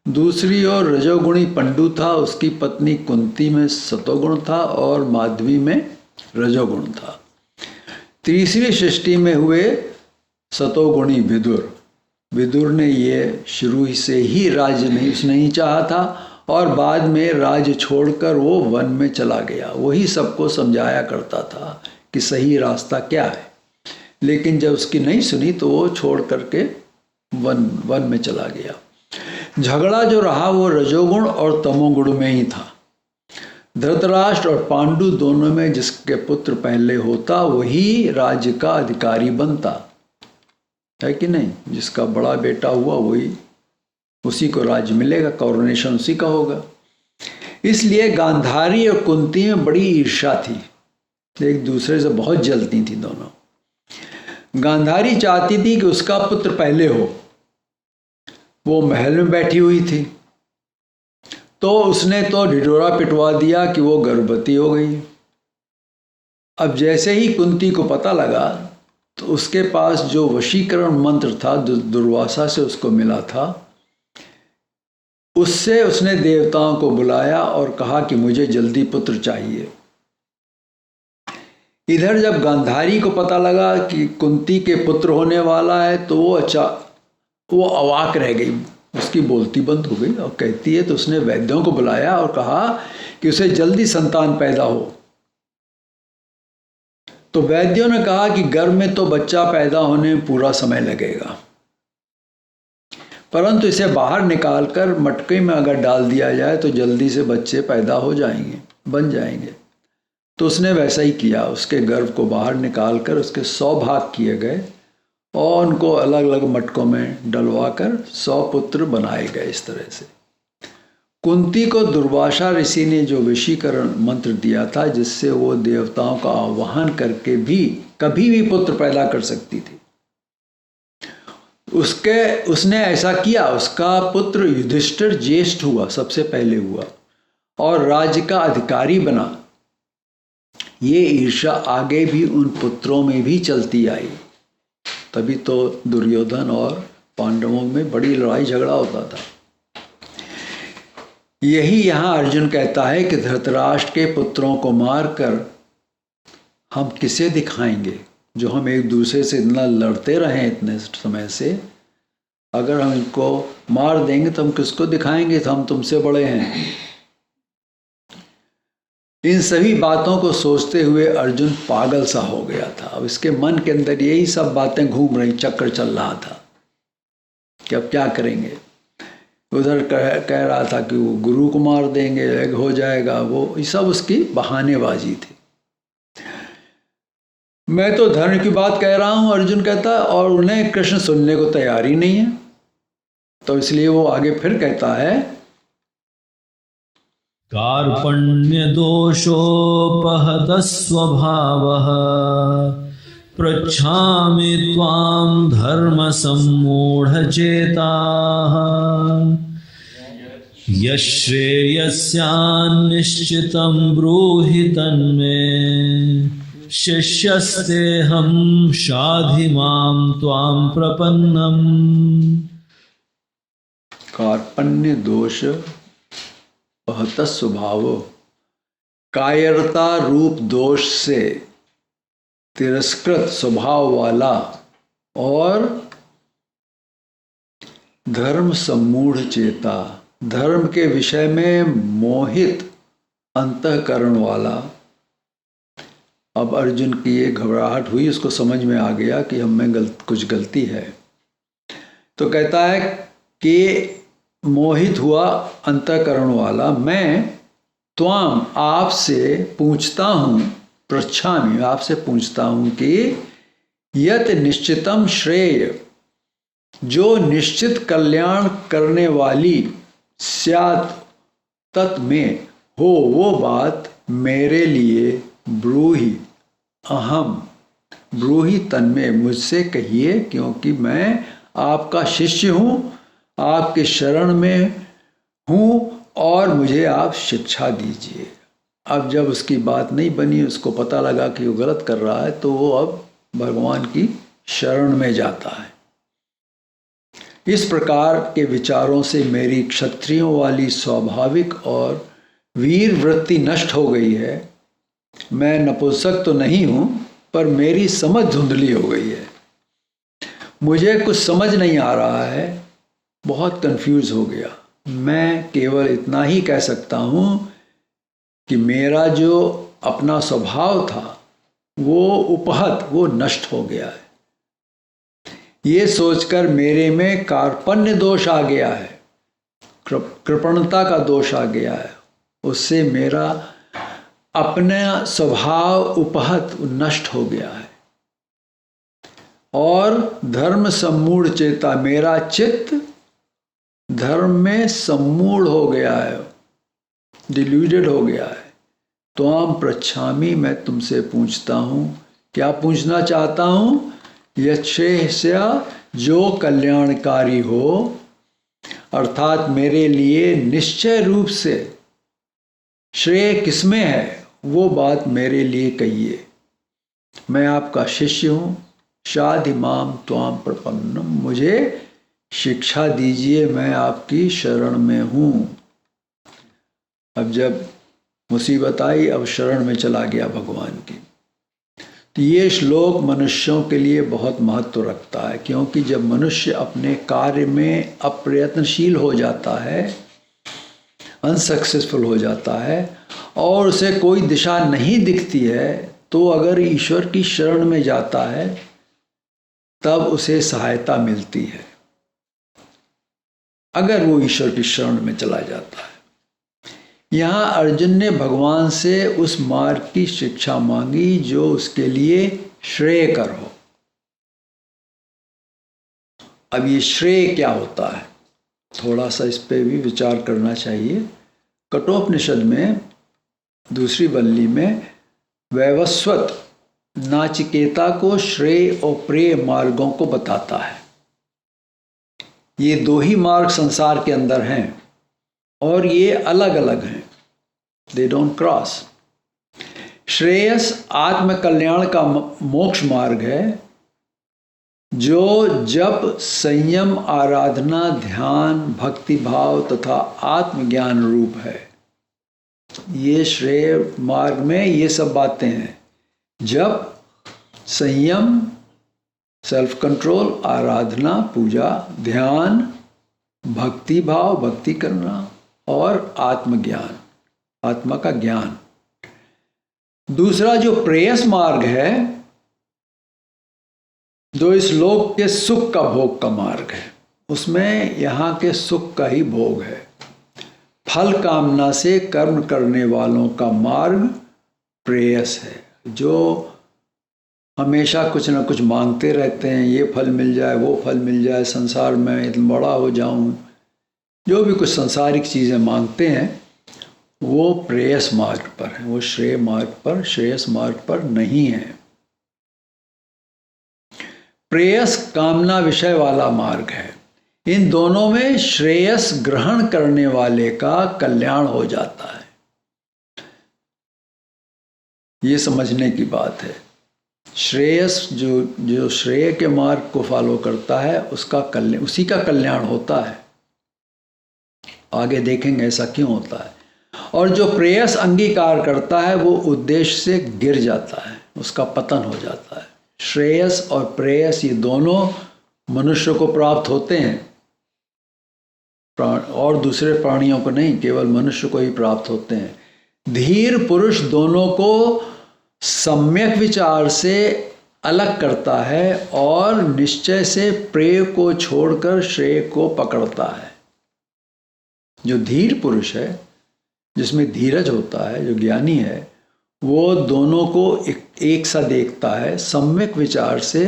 दूसरी ओर रजोगुणी पंडु था, उसकी पत्नी कुंती में सतोगुण था और माधवी में रजोगुण था। तीसरी सृष्टि में हुए सतोगुणी विदुर ने ये शुरू से ही राज्य नहीं चाहा था और बाद में राज्य छोड़कर वो वन में चला गया। वही सबको समझाया करता था कि सही रास्ता क्या है। लेकिन जब उसकी नहीं सुनी तो वो छोड़ करके वन में चला गया। झगड़ा जो रहा वो रजोगुण और तमोगुण में ही था। धृतराष्ट्र और पांडु दोनों में जिसके पुत्र पहले होता वही राज्य का अधिकारी बनता है कि नहीं। जिसका बड़ा बेटा हुआ वही, उसी को राज्य मिलेगा, कॉरोनेशन उसी का होगा। इसलिए गांधारी और कुंती में बड़ी ईर्ष्या थी, एक दूसरे से बहुत जलती थी दोनों। गांधारी चाहती थी कि उसका पुत्र पहले हो, वो महल में बैठी हुई थी, तो उसने तो ढिढोरा पिटवा दिया कि वो गर्भवती हो गई। अब जैसे ही कुंती को पता लगा तो उसके पास जो वशीकरण मंत्र था दुर्वासा से उसको मिला था, उससे उसने देवताओं को बुलाया और कहा कि मुझे जल्दी पुत्र चाहिए। इधर जब गांधारी को पता लगा कि कुंती के पुत्र होने वाला है तो वो अवाक रह गई, उसकी बोलती बंद हो गई और कहती है तो उसने वैद्यों को बुलाया और कहा कि उसे जल्दी संतान पैदा हो। तो वैद्यों ने कहा कि गर्भ में तो बच्चा पैदा होने में पूरा समय लगेगा, परंतु इसे बाहर निकालकर मटके में अगर डाल दिया जाए तो जल्दी से बच्चे पैदा हो जाएंगे, बन जाएंगे। तो उसने वैसा ही किया, उसके गर्भ को बाहर निकालकर उसके 100 भाग किए गए और उनको अलग अलग मटकों में डलवाकर 100 पुत्र बनाए गए। इस तरह से कुंती को दुर्वासा ऋषि ने जो वशीकरण मंत्र दिया था, जिससे वो देवताओं का आह्वान करके भी कभी भी पुत्र पैदा कर सकती थी, उसने ऐसा किया। उसका पुत्र युधिष्ठिर ज्येष्ठ हुआ, सबसे पहले हुआ और राज्य का अधिकारी बना। ये ईर्ष्या आगे भी उन पुत्रों में भी चलती आई, तभी तो दुर्योधन और पांडवों में बड़ी लड़ाई झगड़ा होता था। यही यहाँ अर्जुन कहता है कि धृतराष्ट्र के पुत्रों को मारकर हम किसे दिखाएंगे, जो हम एक दूसरे से इतना लड़ते रहे इतने समय से, अगर हम इनको मार देंगे तो हम किसको दिखाएंगे, तो हम तुमसे बड़े हैं। इन सभी बातों को सोचते हुए अर्जुन पागल सा हो गया था। अब इसके मन के अंदर यही सब बातें घूम रही, चक्कर चल रहा था कि अब क्या करेंगे। उधर कह रहा था कि वो गुरु को मार देंगे, एक हो जाएगा, वो ये सब उसकी बहानेबाजी थी। मैं तो धर्म की बात कह रहा हूं, अर्जुन कहता, और उन्हें कृष्ण सुनने को तैयार ही नहीं है। तो इसलिए वो आगे फिर कहता है, कार्पण्य दोषोपहत स्वभावः पृच्छामि त्वां धर्म सम्मूढ़ चेताः यश्रेयस्यान्निश्चितं ब्रूहि तन्मे शिष्यस्तेऽहं शाधि मां त्वां प्रपन्नम्। कार्पण्य दोष पहत स्वभाव, कायरता रूप दोष से तिरस्कृत स्वभाव वाला और धर्म सम्मूढ़ चेता, धर्म के विषय में मोहित अंतःकरण वाला। अब अर्जुन की ये घबराहट हुई, उसको समझ में आ गया कि हम में कुछ गलती है। तो कहता है कि मोहित हुआ अंतःकरण वाला, मैं त्वाम आपसे पूछता हूँ, पृच्छामि आपसे पूछता हूँ कि यत निश्चितम श्रेय, जो निश्चित कल्याण करने वाली स्यात् तत् में हो वो बात मेरे लिए ब्रूहि अहम, ब्रूहि तन्मे, मुझसे कहिए, क्योंकि मैं आपका शिष्य हूँ, आपके शरण में हूँ और मुझे आप शिक्षा दीजिए। अब जब उसकी बात नहीं बनी, उसको पता लगा कि वो गलत कर रहा है, तो वो अब भगवान की शरण में जाता है। इस प्रकार के विचारों से मेरी क्षत्रियों वाली स्वाभाविक और वीर वृत्ति नष्ट हो गई है। मैं नपुंसक तो नहीं हूँ, पर मेरी समझ धुंधली हो गई है। मुझे कुछ समझ नहीं आ रहा है, बहुत कंफ्यूज हो गया। मैं केवल इतना ही कह सकता हूँ कि मेरा जो अपना स्वभाव था वो उपहत, वो नष्ट हो गया है। ये सोचकर मेरे में कार्पण्य दोष आ गया है, कृपणता का दोष आ गया है, उससे मेरा अपना स्वभाव उपहत नष्ट हो गया है। और धर्म सम्मूढ़ चेता, मेरा चित्त धर्म में सम्मूढ़ हो गया है, डिल्यूडेड हो गया है। त्वाम पृच्छामि, मैं तुमसे पूछता हूँ। क्या पूछना चाहता हूँ? यच्छ्रेयस्या, जो कल्याणकारी हो, अर्थात मेरे लिए निश्चय रूप से श्रेय किसमें है, वो बात मेरे लिए कहिए। मैं आपका शिष्य हूँ। शाधि माम त्वाम प्रपन्नम, मुझे शिक्षा दीजिए, मैं आपकी शरण में हूँ। अब जब मुसीबत आई, अब शरण में चला गया भगवान की। तो ये श्लोक मनुष्यों के लिए बहुत महत्व रखता है, क्योंकि जब मनुष्य अपने कार्य में अप्रयत्नशील हो जाता है, अनसक्सेसफुल हो जाता है और उसे कोई दिशा नहीं दिखती है, तो अगर ईश्वर की शरण में जाता है तब उसे सहायता मिलती है, अगर वो ईश्वर की शरण में चला जाता है। यहाँ अर्जुन ने भगवान से उस मार्ग की शिक्षा मांगी जो उसके लिए श्रेयकर हो। अब ये श्रेय क्या होता है, थोड़ा सा इस पे भी विचार करना चाहिए। कठोपनिषद में दूसरी वल्ली में वैवस्वत नाचिकेता को श्रेय और प्रेय मार्गों को बताता है। ये दो ही मार्ग संसार के अंदर हैं और ये अलग अलग हैं, दे डोंट क्रॉस। श्रेयस आत्म कल्याण का मोक्ष मार्ग है, जो जप, संयम, आराधना, ध्यान, भक्ति भाव तथा आत्मज्ञान रूप है। ये श्रेय मार्ग में ये सब बातें हैं, जप, संयम, सेल्फ कंट्रोल, आराधना, पूजा, ध्यान, भक्ति भाव, भक्ति करना और आत्मज्ञान, आत्मा का ज्ञान। दूसरा जो प्रेयस मार्ग है, जो इस लोक के सुख का भोग का मार्ग है, उसमें यहाँ के सुख का ही भोग है। फल कामना से कर्म करने वालों का मार्ग प्रेयस है, जो हमेशा कुछ ना कुछ मांगते रहते हैं, ये फल मिल जाए, वो फल मिल जाए, संसार में इतना बड़ा हो जाऊं, जो भी कुछ संसारिक चीज़ें मांगते हैं वो प्रेयस मार्ग पर है, वो श्रेय मार्ग पर, श्रेयस मार्ग पर नहीं है। प्रेयस कामना विषय वाला मार्ग है। इन दोनों में श्रेयस ग्रहण करने वाले का कल्याण हो जाता है, ये समझने की बात है। श्रेयस जो श्रेय के मार्ग को फॉलो करता है उसका कल्याण, उसी का कल्याण होता है। आगे देखेंगे ऐसा क्यों होता है। और जो प्रेयस अंगीकार करता है वो उद्देश्य से गिर जाता है, उसका पतन हो जाता है। श्रेयस और प्रेयस ये दोनों मनुष्य को प्राप्त होते हैं, और दूसरे प्राणियों को नहीं, केवल मनुष्य को ही प्राप्त होते हैं। धीर पुरुष दोनों को सम्यक विचार से अलग करता है और निश्चय से प्रेय को छोड़कर श्रेय को पकड़ता है। जो धीर पुरुष है, जिसमें धीरज होता है, जो ज्ञानी है, वो दोनों को एक सा देखता है, सम्यक विचार से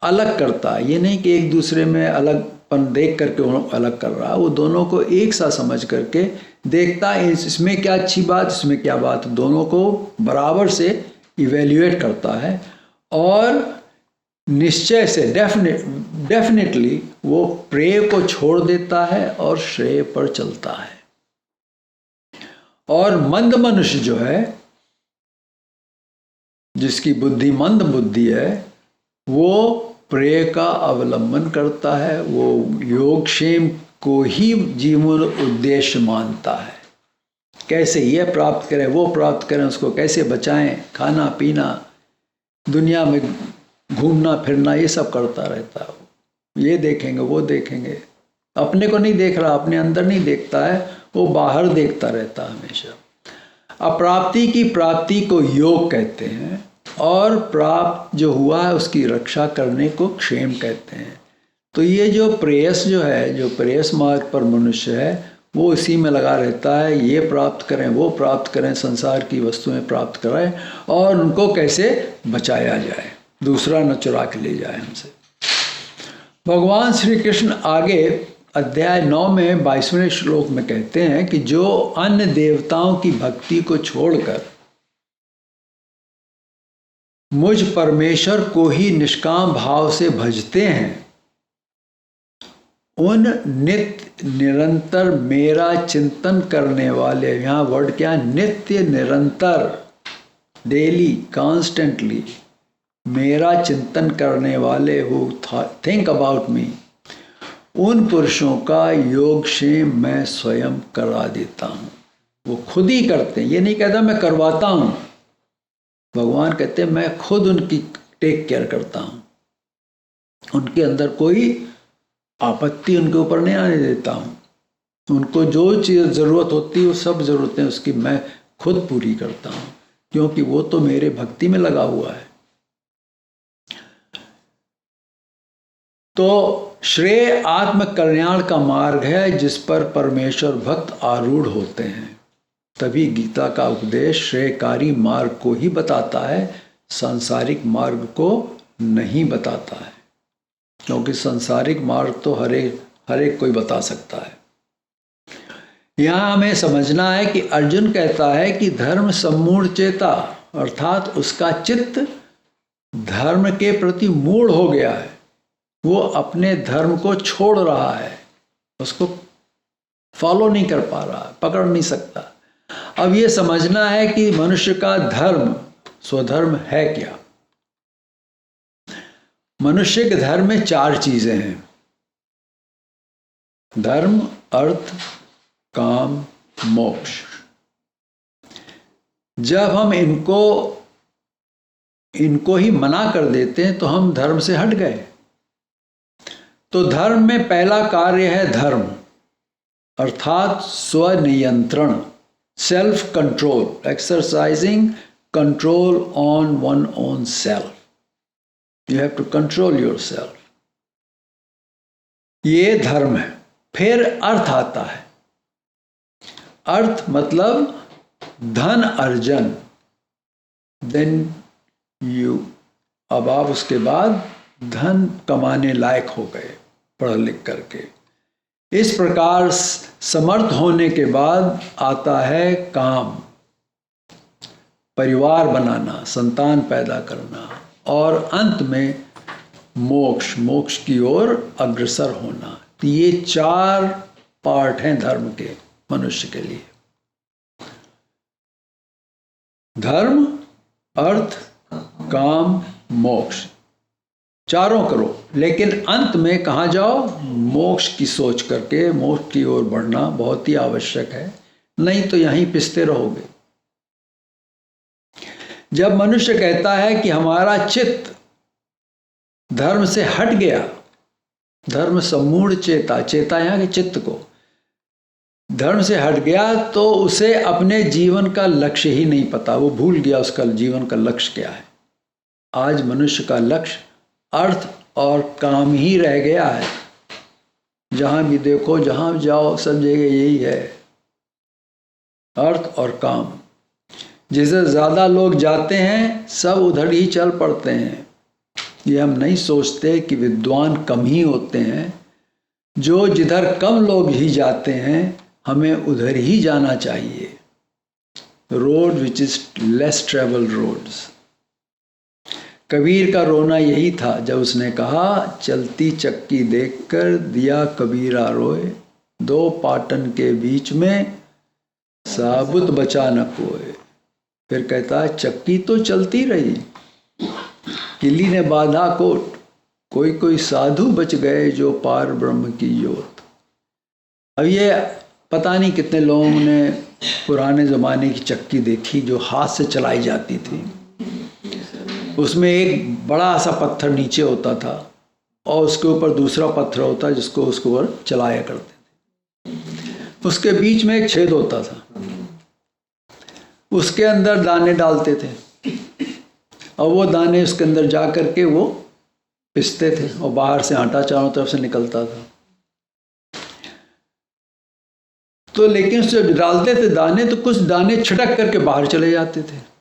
अलग करता है। ये नहीं कि एक दूसरे में अलगपन देख करके वो अलग कर रहा है, वो दोनों को एक सा समझ करके देखता है, इसमें क्या अच्छी बात, इसमें क्या बात, दोनों को बराबर से इवेल्युएट करता है और निश्चय से डेफिनेटली वो प्रेय को छोड़ देता है और श्रेय पर चलता है। और मंद मनुष्य जो है, जिसकी बुद्धि मंद बुद्धि है, वो प्रेय का अवलंबन करता है, वो योगक्षेम को ही जीवन उद्देश्य मानता है। कैसे ये प्राप्त करें, वो प्राप्त करें, उसको कैसे बचाएं, खाना पीना, दुनिया में घूमना फिरना, ये सब करता रहता है। ये देखेंगे, वो देखेंगे, अपने को नहीं देख रहा, अपने अंदर नहीं देखता है, वो बाहर देखता रहता है हमेशा। अप्राप्ति की प्राप्ति को योग कहते हैं और प्राप्त जो हुआ है उसकी रक्षा करने को क्षेम कहते हैं। तो ये जो प्रेयस जो है, जो प्रेयस मार्ग पर मनुष्य है, वो इसी में लगा रहता है, ये प्राप्त करें, वो प्राप्त करें, संसार की वस्तुएं प्राप्त करें और उनको कैसे बचाया जाए, दूसरा न चुरा के ले जाए हमसे। भगवान श्री कृष्ण आगे अध्याय 9 में 22वें श्लोक में कहते हैं कि जो अन्य देवताओं की भक्ति को छोड़कर मुझ परमेश्वर को ही निष्काम भाव से भजते हैं, उन नित्य निरंतर मेरा चिंतन करने वाले, यहाँ वर्ड क्या, नित्य निरंतर, डेली, कॉन्स्टेंटली मेरा चिंतन करने वाले हु थिंक अबाउट मी, उन पुरुषों का योगक्षेम मैं स्वयं करा देता हूँ। वो खुद ही करते हैं, ये नहीं कहता मैं करवाता हूँ। भगवान कहते हैं मैं खुद उनकी टेक केयर करता हूँ, उनके अंदर कोई आपत्ति उनके ऊपर नहीं आने देता हूँ। उनको जो चीज़ ज़रूरत होती है वो सब ज़रूरतें उसकी मैं खुद पूरी करता हूँ, क्योंकि वो तो मेरे भक्ति में लगा हुआ है। तो श्रेय आत्म कल्याण का मार्ग है जिस पर परमेश्वर भक्त आरूढ़ होते हैं। तभी गीता का उपदेश श्रेयकारी मार्ग को ही बताता है, सांसारिक मार्ग को नहीं बताता है, क्योंकि सांसारिक मार्ग तो हर एक कोई बता सकता है। यहाँ हमें समझना है कि अर्जुन कहता है कि धर्म सम्मूढ़ चेता, अर्थात उसका चित्त धर्म के प्रति मूढ़ हो गया है, वो अपने धर्म को छोड़ रहा है, उसको फॉलो नहीं कर पा रहा, पकड़ नहीं सकता। अब ये समझना है कि मनुष्य का धर्म, स्वधर्म है क्या। मनुष्य के धर्म में 4 चीजें हैं, धर्म, अर्थ, काम, मोक्ष। जब हम इनको ही मना कर देते हैं तो हम धर्म से हट गए। तो धर्म में पहला कार्य है धर्म, अर्थात स्वनियंत्रण, self control, exercising control on one own self. You have to control yourself, ये धर्म है। फिर अर्थ आता है, अर्थ मतलब धन अर्जन, देन यू, अब आप उसके बाद धन कमाने लायक हो गए पढ़ लिख करके। इस प्रकार समर्थ होने के बाद आता है काम, परिवार बनाना, संतान पैदा करना, और अंत में मोक्ष, मोक्ष की ओर अग्रसर होना। तो ये 4 पार्ट हैं धर्म के मनुष्य के लिए, धर्म, अर्थ, काम, मोक्ष, चारों करो। लेकिन अंत में कहाँ जाओ, मोक्ष की सोच करके मोक्ष की ओर बढ़ना बहुत ही आवश्यक है, नहीं तो यहीं पिसते रहोगे। जब मनुष्य कहता है कि हमारा चित्त धर्म से हट गया, धर्म सम्मूढ़ चेता, चेता यहाँ के चित्त को धर्म से हट गया, तो उसे अपने जीवन का लक्ष्य ही नहीं पता, वो भूल गया उसका जीवन का लक्ष्य क्या है। आज मनुष्य का लक्ष्य अर्थ और काम ही रह गया है। जहां भी देखो, जहां जाओ, सब जगह यही है, अर्थ और काम। जिसे ज़्यादा लोग जाते हैं सब उधर ही चल पड़ते हैं। ये हम नहीं सोचते कि विद्वान कम ही होते हैं, जो जिधर कम लोग ही जाते हैं हमें उधर ही जाना चाहिए। Road which is less travel roads. Kabir का रोना यही था जब उसने कहा, चलती चक्की देखकर दिया कबीरा रोए, 2 पाटन के बीच में साबुत बचा न कोए। फिर कहता है चक्की तो चलती रही, किली ने बांधा कोट, कोई कोई साधु बच गए जो पार ब्रह्म की ज्योत। अब ये पता नहीं कितने लोगों ने पुराने ज़माने की चक्की देखी जो हाथ से चलाई जाती थी। उसमें एक बड़ा सा पत्थर नीचे होता था और उसके ऊपर दूसरा पत्थर होता जिसको उसके ऊपर चलाया करते थे। उसके बीच में एक छेद होता था, उसके अंदर दाने डालते थे और वो दाने उसके अंदर जा कर के वो पिसते थे और बाहर से आटा चारों तरफ से निकलता था। तो लेकिन उससे डालते थे दाने तो कुछ दाने छिटक करके बाहर चले जाते थे।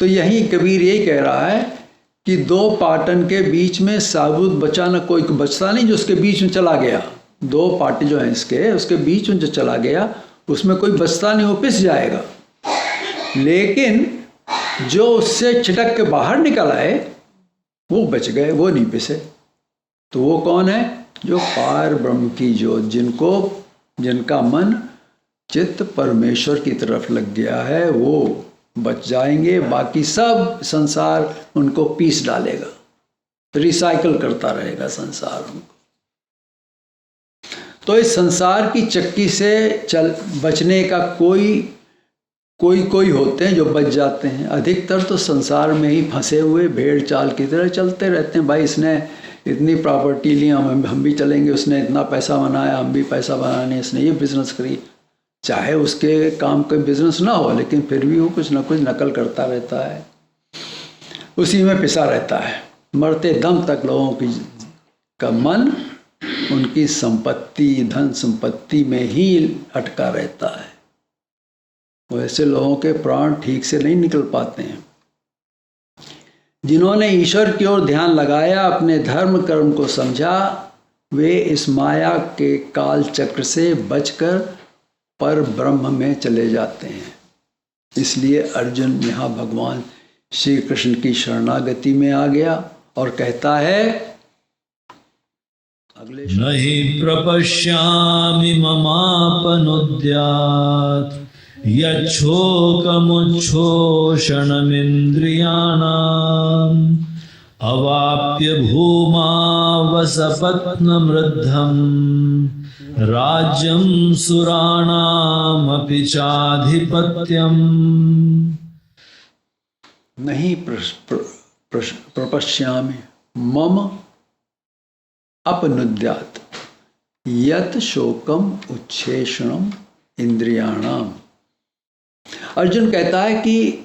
तो यही कबीर यही कह रहा है कि दो पाटन के बीच में साबुत बचा ना कोई बचता नहीं, जो उसके बीच में चला गया, दो पाटे जो हैं इसके, उसके बीच में जो चला गया उसमें कोई बचता नहीं, वो पिस जाएगा। लेकिन जो उससे छिटक के बाहर निकल आए वो बच गए, वो नहीं पिसे। तो वो कौन है? जो पार ब्रह्म की ज्योत, जिनका मन चित्त परमेश्वर की तरफ लग गया है, वो बच जाएंगे। बाकी सब संसार उनको पीस डालेगा, रिसाइकल करता रहेगा संसार उनको। तो इस संसार की चक्की से बचने का कोई होते हैं जो बच जाते हैं। अधिकतर तो संसार में ही फंसे हुए भेड़ चाल की तरह चलते रहते हैं। भाई इसने इतनी प्रॉपर्टी ली, हम भी चलेंगे, उसने इतना पैसा बनाया, हम भी पैसा बनाने, इसने ये बिजनेस करी। चाहे उसके काम का बिजनेस ना हो, लेकिन फिर भी वो कुछ ना कुछ नकल करता रहता है, उसी में पिसा रहता है। मरते दम तक लोगों का मन उनकी संपत्ति, धन संपत्ति में ही अटका रहता है। वैसे लोगों के प्राण ठीक से नहीं निकल पाते हैं। जिन्होंने ईश्वर की ओर ध्यान लगाया, अपने धर्म कर्म को समझा, वे इस माया के काल चक्र से बचकर पर ब्रह्म में चले जाते हैं। इसलिए अर्जुन यहाँ भगवान श्री कृष्ण की शरणागति में आ गया और कहता है अगले नहि प्रपश्यामि ममापनुद्यात् यच्छोकमुच्छोषणमिन्द्रियाणाम् अवाप्य भूमावसपत्नमृद्धम् राज्यं सुराणामपि चाधिपत्यम्। नहीं प्रपश्यामि मम अपनुद्यात् यत् शोकम उच्छेषणम इंद्रियाणाम। अर्जुन कहता है कि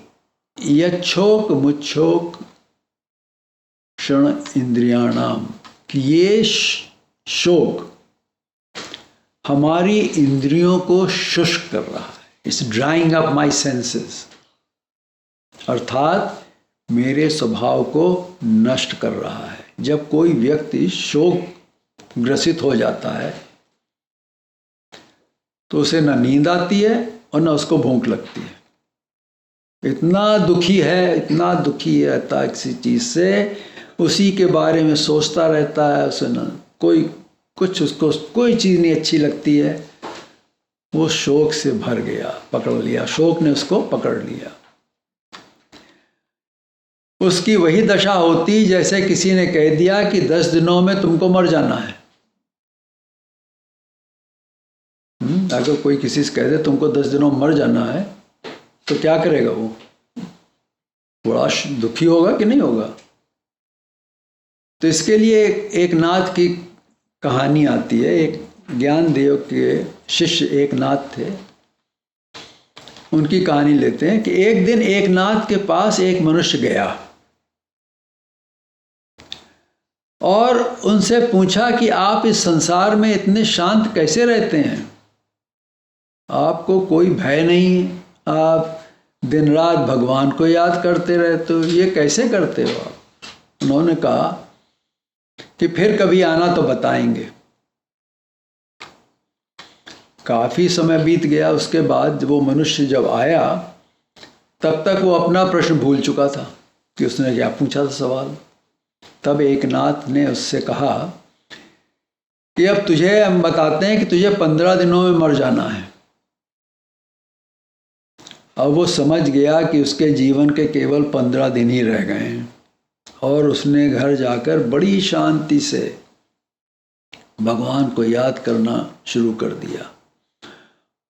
यच्छोक मुच्छोक क्षण इंद्रियाणाम, कि ये शोक हमारी इंद्रियों को शुष्क कर रहा है। It's drawing up my senses, अर्थात मेरे स्वभाव को नष्ट कर रहा है। जब कोई व्यक्ति शोक ग्रसित हो जाता है तो उसे न नींद आती है और न उसको भूख लगती है। इतना दुखी रहता है किसी चीज़ से, उसी के बारे में सोचता रहता है। उसे न उसको कोई चीज़ नहीं अच्छी लगती है। वो शोक से भर गया, पकड़ लिया, शोक ने उसको पकड़ लिया। उसकी वही दशा होती जैसे किसी ने कह दिया कि 10 दिनों में तुमको मर जाना है। अगर कोई किसी से कह दे तुमको 10 दिनों में मर जाना है तो क्या करेगा वो? बड़ा दुखी होगा कि नहीं होगा? तो इसके लिए एक नाथ की कहानी आती है। एक ज्ञानदेव के शिष्य एक नाथ थे, उनकी कहानी लेते हैं कि एक दिन एक नाथ के पास एक मनुष्य गया और उनसे पूछा कि आप इस संसार में इतने शांत कैसे रहते हैं? आपको कोई भय नहीं, आप दिन रात भगवान को याद करते रहते हो, ये कैसे करते हो आप? उन्होंने कहा कि फिर कभी आना तो बताएंगे। काफ़ी समय बीत गया। उसके बाद वो मनुष्य जब आया तब तक वो अपना प्रश्न भूल चुका था कि उसने क्या पूछा था सवाल। तब एक नाथ ने उससे कहा कि अब तुझे हम बताते हैं कि तुझे 15 दिनों में मर जाना है। अब वो समझ गया कि उसके जीवन के केवल 15 दिन ही रह गए हैं और उसने घर जाकर बड़ी शांति से भगवान को याद करना शुरू कर दिया।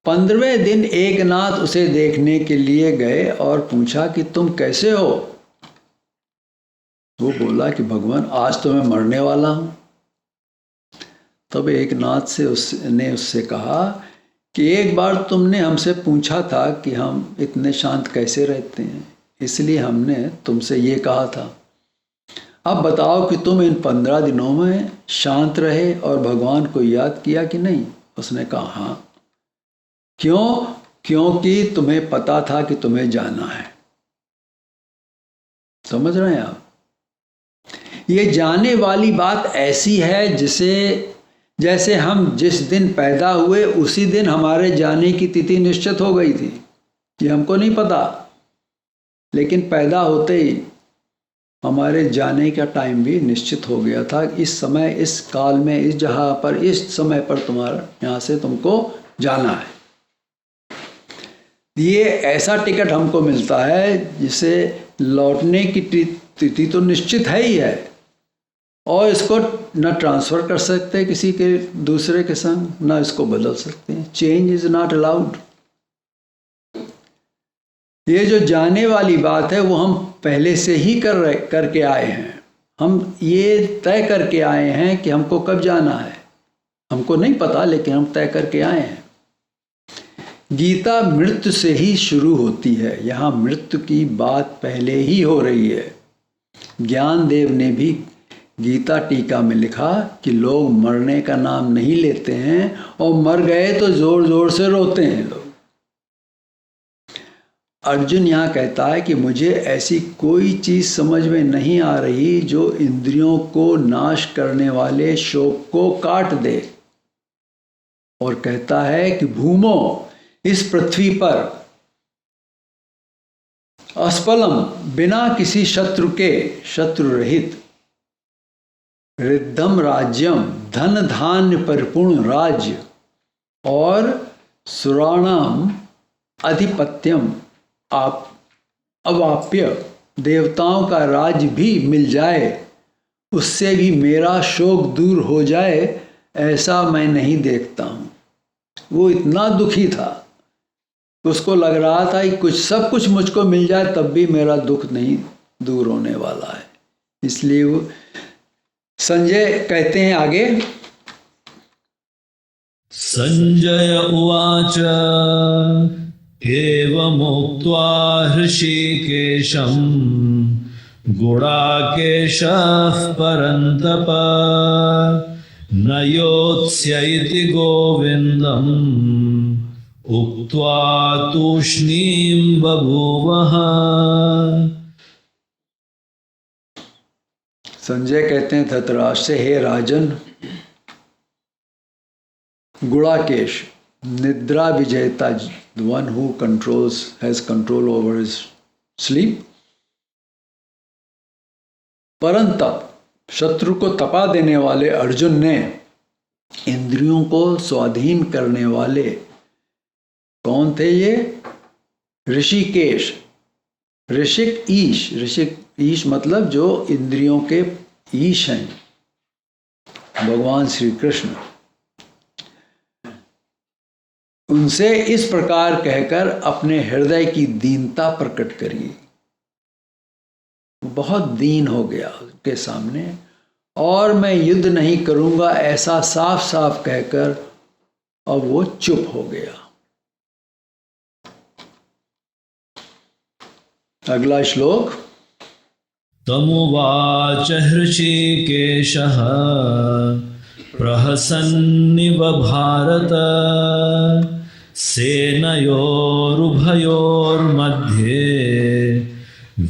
15वें दिन एक नाथ उसे देखने के लिए गए और पूछा कि तुम कैसे हो? वो बोला कि भगवान आज तो मैं मरने वाला हूं। तब एक नाथ से उससे कहा कि एक बार तुमने हमसे पूछा था कि हम इतने शांत कैसे रहते हैं, इसलिए हमने तुमसे ये कहा था। अब बताओ कि तुम इन 15 दिनों में शांत रहे और भगवान को याद किया कि नहीं? उसने कहा हाँ। क्यों? क्योंकि तुम्हें पता था कि तुम्हें जाना है। समझ रहे हैं आप? ये जाने वाली बात ऐसी है जैसे हम जिस दिन पैदा हुए उसी दिन हमारे जाने की तिथि निश्चित हो गई थी। ये हमको नहीं पता, लेकिन पैदा होते ही हमारे जाने का टाइम भी निश्चित हो गया था। इस समय, इस काल में, इस जगह पर, इस समय पर तुम्हारा यहाँ से तुमको जाना है। ये ऐसा टिकट हमको मिलता है जिसे लौटने की तिथि तो निश्चित है ही है, और इसको न ट्रांसफ़र कर सकते किसी के दूसरे के संग, न इसको बदल सकते हैं। Change is not allowed. ये जो जाने वाली बात है वो हम पहले से ही करके आए हैं। हम ये तय करके आए हैं कि हमको कब जाना है। हमको नहीं पता, लेकिन हम तय करके आए हैं। गीता मृत्यु से ही शुरू होती है। यहाँ मृत्यु की बात पहले ही हो रही है। ज्ञानदेव ने भी गीता टीका में लिखा कि लोग मरने का नाम नहीं लेते हैं, और मर गए तो जोर जोर से रोते हैं लोग। अर्जुन यहाँ कहता है कि मुझे ऐसी कोई चीज़ समझ में नहीं आ रही जो इंद्रियों को नाश करने वाले शोक को काट दे, और कहता है कि भूमो, इस पृथ्वी पर अस्पलम, बिना किसी शत्रु के, शत्रु रहित, रिद्धम राज्यम, धन धान्य परिपूर्ण राज्य, और सुराणाम अधिपत्यम अवाप्य, देवताओं का राज्य भी मिल जाए, उससे भी मेरा शोक दूर हो जाए, ऐसा मैं नहीं देखता हूँ। वो इतना दुखी था, उसको लग रहा था कि सब कुछ मुझको मिल जाए तब भी मेरा दुख नहीं दूर होने वाला है। इसलिए वो संजय कहते हैं आगे, संजय उवाच एवमुक्त्वा हृषीकेशं गुडाकेशः परन्तप न योत्स्य इति गोविन्दम् उक्त्वा तूष्णीं बभूवः। संजय कहते हैं धृतराष्ट्र से, हे राजन, गुड़ाकेश, निद्रा विजेता, the one who has control over his sleep, परंतप, शत्रु को तपा देने वाले अर्जुन ने इंद्रियों को स्वाधीन करने वाले कौन थे ये? ऋषिकेश, ऋषिक ईश, ऋषिक ईश मतलब जो इंद्रियों के ईश हैं, भगवान श्री कृष्ण, उनसे इस प्रकार कहकर अपने हृदय की दीनता प्रकट करी। बहुत दीन हो गया उसके सामने, और मैं युद्ध नहीं करूंगा ऐसा साफ साफ कहकर अब वो चुप हो गया। अगला श्लोक, तमुवाच हृषीकेशः प्रहसन्निव भारत सेनयोरुभयोर्मध्ये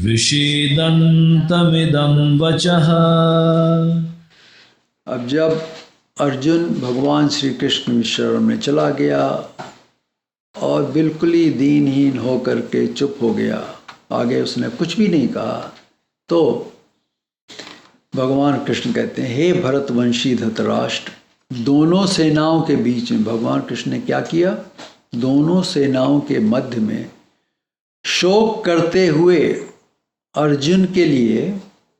विषीदन्तमिदं वचः। अब जब अर्जुन भगवान श्री कृष्ण की शरण में चला गया और बिल्कुल ही दीनहीन होकर के चुप हो गया, आगे उसने कुछ भी नहीं कहा, तो भगवान कृष्ण कहते हैं, हे भरतवंशी धृतराष्ट्र, दोनों सेनाओं के बीच में भगवान कृष्ण ने क्या किया? दोनों सेनाओं के मध्य में शोक करते हुए अर्जुन के लिए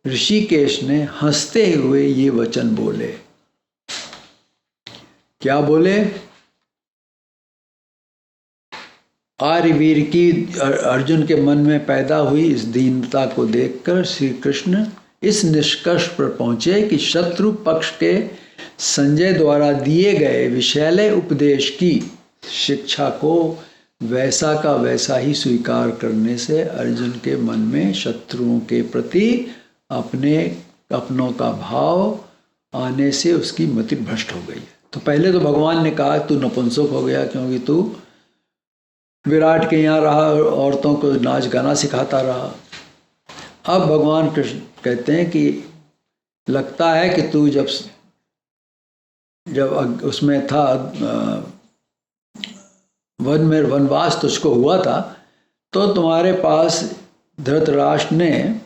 ऋषिकेश ने हंसते हुए ये वचन बोले। क्या बोले? आर्यवीर की अर्जुन के मन में पैदा हुई इस दीनता को देखकर श्री कृष्ण इस निष्कर्ष पर पहुंचे कि शत्रु पक्ष के संजय द्वारा दिए गए विषैले उपदेश की शिक्षा को वैसा का वैसा ही स्वीकार करने से अर्जुन के मन में शत्रुओं के प्रति अपनों का भाव आने से उसकी मति भ्रष्ट हो गई। तो पहले तो भगवान ने कहा तू नपुंसक हो गया क्योंकि तू विराट के यहाँ रहा, औरतों को नाच गाना सिखाता रहा। अब भगवान कृष्ण कहते हैं कि लगता है कि तू जब उसमें था वन में वनवास तुझको हुआ था, तो तुम्हारे पास धृतराष्ट्र ने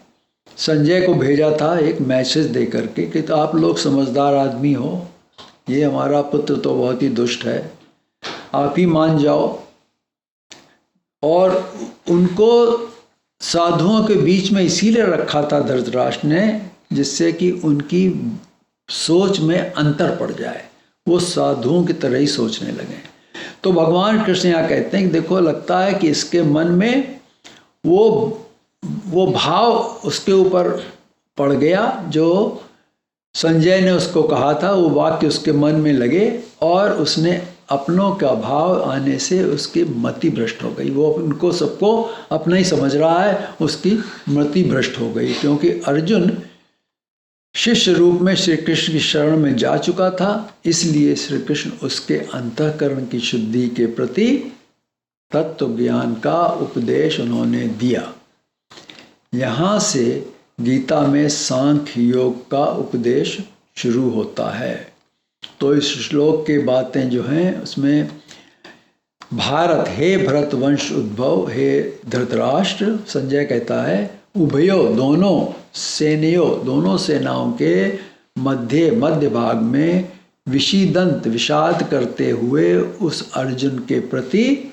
संजय को भेजा था एक मैसेज दे करके कि तो आप लोग समझदार आदमी हो, ये हमारा पुत्र तो बहुत ही दुष्ट है, आप ही मान जाओ। और उनको साधुओं के बीच में इसीलिए रखा था धृतराष्ट्र ने, जिससे कि उनकी सोच में अंतर पड़ जाए, वो साधुओं की तरह ही सोचने लगे। तो भगवान कृष्ण यहाँ कहते हैं कि देखो लगता है कि इसके मन में वो भाव उसके ऊपर पड़ गया, जो संजय ने उसको कहा था, वो वाक्य उसके मन में लगे और उसने अपनों का भाव आने से उसकी मति भ्रष्ट हो गई। वो उनको सबको अपना ही समझ रहा है, उसकी मति भ्रष्ट हो गई। क्योंकि अर्जुन शिष्य रूप में श्री कृष्ण की शरण में जा चुका था, इसलिए श्री कृष्ण उसके अंतःकरण की शुद्धि के प्रति तत्व ज्ञान का उपदेश उन्होंने दिया। यहाँ से गीता में सांख्य योग का उपदेश शुरू होता है। तो इस श्लोक के बातें जो हैं उसमें भारत, हे भरत वंश उद्भव, हे धृतराष्ट्र, संजय कहता है उभयो, दोनों सेनयों, दोनों सेनाओं के मध्य भाग में विषीदंत, विषाद करते हुए उस अर्जुन के प्रति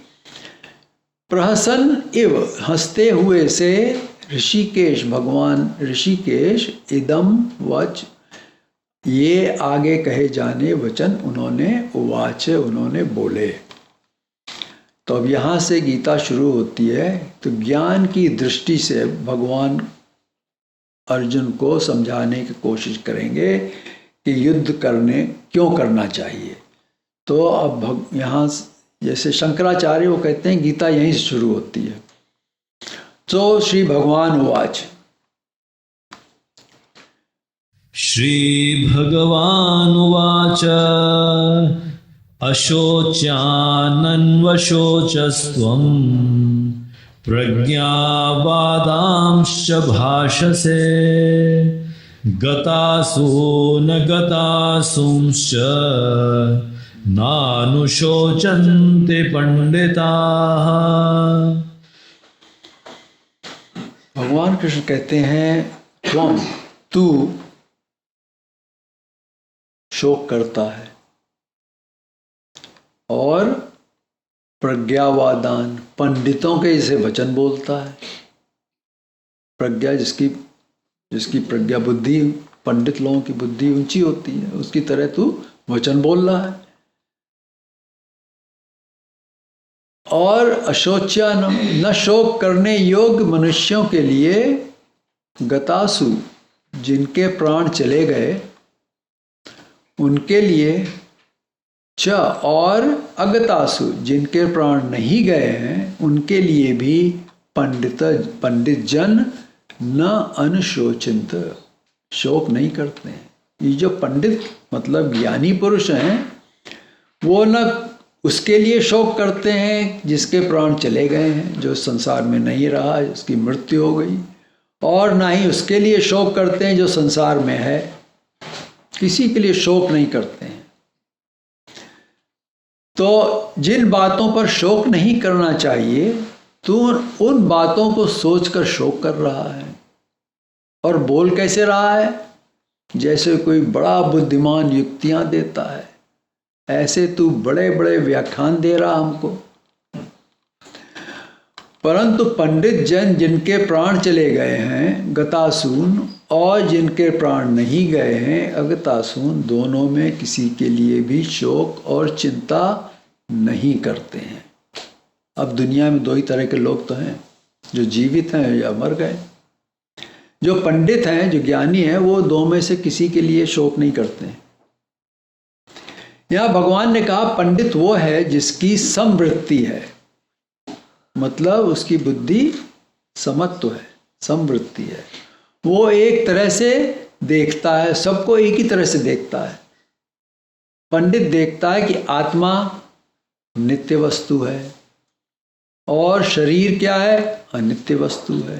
प्रहसन इव, हंसते हुए से ऋषिकेश, भगवान ऋषिकेश इदम वच, ये आगे कहे जाने वचन उन्होंने उवाच, उन्होंने बोले। तो अब यहाँ से गीता शुरू होती है। तो ज्ञान की दृष्टि से भगवान अर्जुन को समझाने की कोशिश करेंगे कि युद्ध क्यों करना चाहिए। तो अब यहाँ जैसे शंकराचार्य वो कहते हैं गीता यहीं से शुरू होती है। तो श्री भगवान उवाच, श्री भगवान उवाच अशोच्यानन्वशोचस्त्वं प्रज्ञावादांश्च भाषसे गतासु न गतासुंश्च नानुशोचन्ते पंडिताः। भगवान कृष्ण कहते हैं तू शोक करता है और प्रज्ञावादान, पंडितों के जैसे वचन बोलता है। प्रज्ञा जिसकी प्रज्ञा बुद्धि, पंडित लोगों की बुद्धि ऊंची होती है, उसकी तरह तू वचन बोल रहा है। और अशोच्यानम, न शोक करने योग्य मनुष्यों के लिए, गतासु, जिनके प्राण चले गए उनके लिए, च, और अगतासु, जिनके प्राण नहीं गए हैं उनके लिए भी, पंडित जन न अनुशोचित, शोक नहीं करते हैं। ये जो पंडित मतलब ज्ञानी पुरुष हैं, वो न उसके लिए शोक करते हैं जिसके प्राण चले गए हैं, जो संसार में नहीं रहा, उसकी मृत्यु हो गई, और ना ही उसके लिए शोक करते हैं जो संसार में है। किसी के लिए शोक नहीं करते हैं। तो जिन बातों पर शोक नहीं करना चाहिए, तू उन बातों को सोचकर शोक कर रहा है। और बोल कैसे रहा है? जैसे कोई बड़ा बुद्धिमान युक्तियां देता है, ऐसे तू बड़े बड़े व्याख्यान दे रहा हमको। परंतु पंडित जन जिनके प्राण चले गए हैं, गतासून, और जिनके प्राण नहीं गए हैं, अगतासून, दोनों में किसी के लिए भी शोक और चिंता नहीं करते हैं। अब दुनिया में दो ही तरह के लोग तो हैं, जो जीवित हैं या मर गए। जो पंडित हैं, जो ज्ञानी हैं, वो दो में से किसी के लिए शोक नहीं करते हैं। यहाँ भगवान ने कहा पंडित वो है जिसकी समवृत्ति है, मतलब उसकी बुद्धि समत्व है, समवृत्ति है। वो एक तरह से देखता है, सबको एक ही तरह से देखता है। पंडित देखता है कि आत्मा नित्य वस्तु है और शरीर क्या है, अनित्य वस्तु है।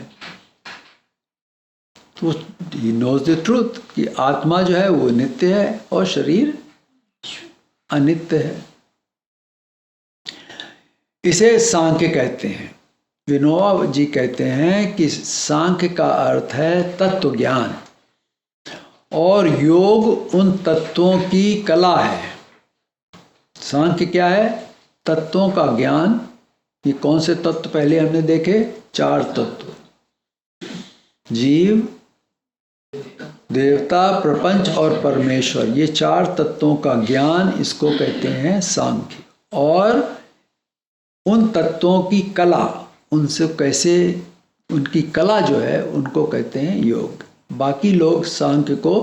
तो ही नोज द ट्रूथ कि आत्मा जो है वो नित्य है और शरीर अनित्य है। इसे सांख्य कहते हैं। विनोबा जी कहते हैं कि सांख्य का अर्थ है तत्व ज्ञान और योग उन तत्वों की कला है। सांख्य क्या है, तत्वों का ज्ञान। ये कौन से तत्व पहले हमने देखे, 4 तत्व, जीव, देवता, प्रपंच और परमेश्वर। ये 4 तत्वों का ज्ञान, इसको कहते हैं सांख्य। और उन तत्वों की कला, उनसे कैसे, उनकी कला जो है उनको कहते हैं योग। बाकी लोग सांख्य को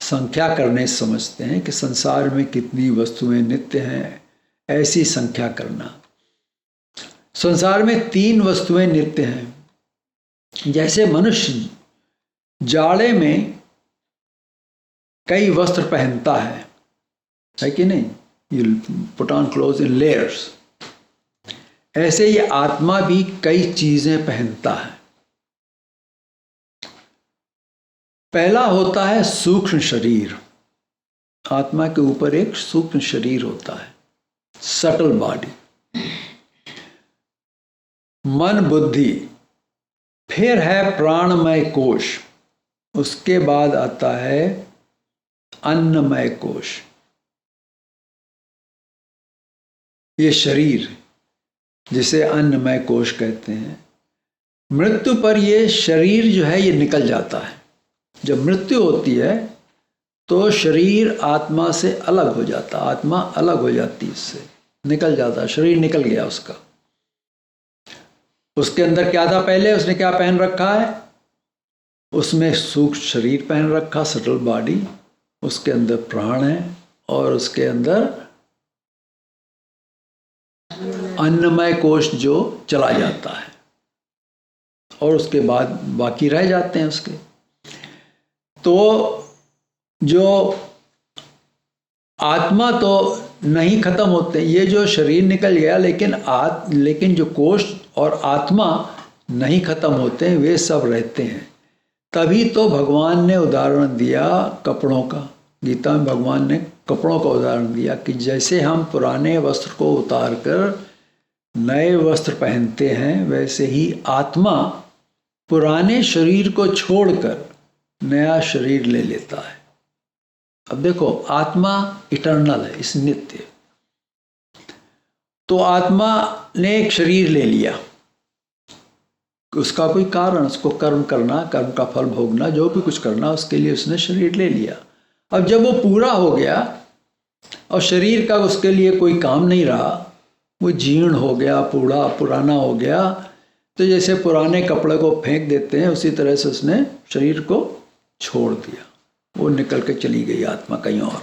संख्या करने समझते हैं कि संसार में कितनी वस्तुएं नित्य हैं, ऐसी संख्या करना। संसार में 3 वस्तुएं नित्य हैं। जैसे मनुष्य जाड़े में कई वस्त्र पहनता है कि नहीं, you put on cloth in layers. ऐसे ही आत्मा भी कई चीजें पहनता है। पहला होता है सूक्ष्म शरीर। आत्मा के ऊपर एक सूक्ष्म शरीर होता है, सटल बॉडी। मन, बुद्धि, फिर है प्राणमय कोश, उसके बाद आता है अन्नमय कोश। ये शरीर जिसे अन्नमय कोश कहते हैं। मृत्यु पर ये शरीर जो है ये निकल जाता है। जब मृत्यु होती है तो शरीर आत्मा से अलग हो जाता, आत्मा अलग हो जाती, इससे निकल जाता, शरीर निकल गया उसका। उसके अंदर क्या था पहले, उसने क्या पहन रखा है, उसमें सूक्ष्म शरीर पहन रखा, सटल बॉडी। उसके अंदर प्राण है और उसके अंदर अन्नमय कोश जो चला जाता है और उसके बाद बाकी रह जाते हैं उसके। तो जो आत्मा तो नहीं खत्म होते, ये जो शरीर निकल गया, लेकिन जो कोश और आत्मा नहीं खत्म होते, वे सब रहते हैं। तभी तो भगवान ने उदाहरण दिया कपड़ों का। गीता में भगवान ने कपड़ों का उदाहरण दिया कि जैसे हम पुराने वस्त्र को उतार कर नए वस्त्र पहनते हैं, वैसे ही आत्मा पुराने शरीर को छोड़कर नया शरीर ले लेता है। अब देखो, आत्मा इटर्नल है, इस नित्य। तो आत्मा ने एक शरीर ले लिया, उसका कोई कारण, उसको कर्म करना, कर्म का फल भोगना, जो भी कुछ करना, उसके लिए उसने शरीर ले लिया। अब जब वो पूरा हो गया और शरीर का उसके लिए कोई काम नहीं रहा, वो जीर्ण हो गया, पुराना हो गया, तो जैसे पुराने कपड़े को फेंक देते हैं, उसी तरह से उसने शरीर को छोड़ दिया। वो निकल के चली गई आत्मा कहीं और।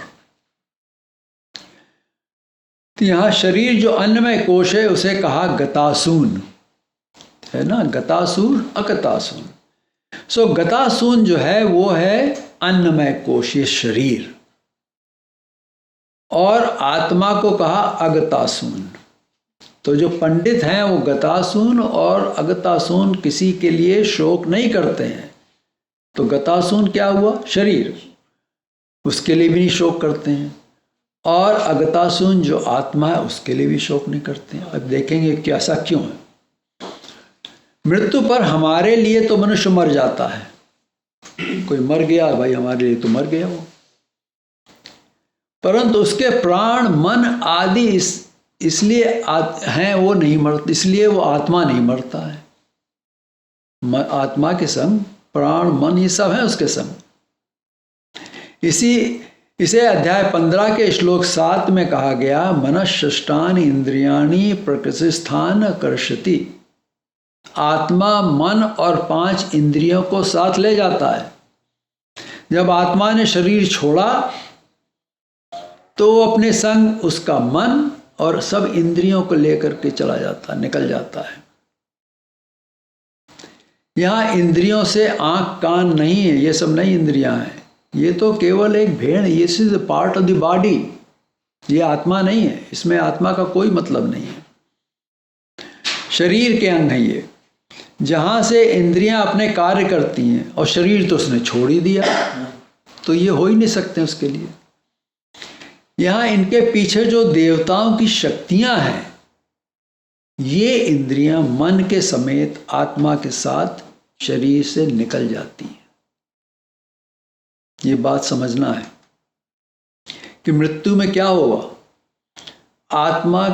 तो यहाँ शरीर जो अन्नमय कोश है, उसे कहा गतासून, है ना, गतासून, अगतासून। सो गतासून जो है वो है अन्नमय कोश, ये शरीर। और आत्मा को कहा अगतासून। तो जो पंडित हैं वो गतासून और अगतासून किसी के लिए शोक नहीं करते हैं। तो गतासून क्या हुआ, शरीर, उसके लिए भी नहीं शोक करते हैं। और अगतासून जो आत्मा है, उसके लिए भी शोक नहीं करते हैं। अब देखेंगे कि ऐसा क्यों है। मृत्यु पर हमारे लिए तो मनुष्य मर जाता है, कोई मर गया भाई, हमारे लिए तो मर गया वो, परंतु उसके प्राण, मन आदि इसलिए हैं, वो नहीं मरते, इसलिए वो आत्मा नहीं मरता है। आत्मा के संग प्राण, मन, ये सब है उसके संग। इसे अध्याय 15 के श्लोक 7 में कहा गया, मनश्शष्टानि इंद्रियाणि प्रकृतिस्थान कर्षति। आत्मा मन और 5 इंद्रियों को साथ ले जाता है। जब आत्मा ने शरीर छोड़ा तो अपने संग उसका मन और सब इंद्रियों को लेकर के चला जाता है, निकल जाता है। यहाँ इंद्रियों से आँख कान नहीं है, ये सब नहीं इंद्रियां हैं, ये तो केवल एक भेड़, ये is part of the body, ये आत्मा नहीं है, इसमें आत्मा का कोई मतलब नहीं है। शरीर के अंग है ये, जहाँ से इंद्रियां अपने कार्य करती हैं, और शरीर तो उसने छोड़ ही दिया, तो ये हो ही नहीं सकते उसके लिए। यहाँ इनके पीछे जो देवताओं की शक्तियां हैं, ये इंद्रियां मन के समेत आत्मा के साथ शरीर से निकल जाती हैं। ये बात समझना है कि मृत्यु में क्या होगा, आत्मा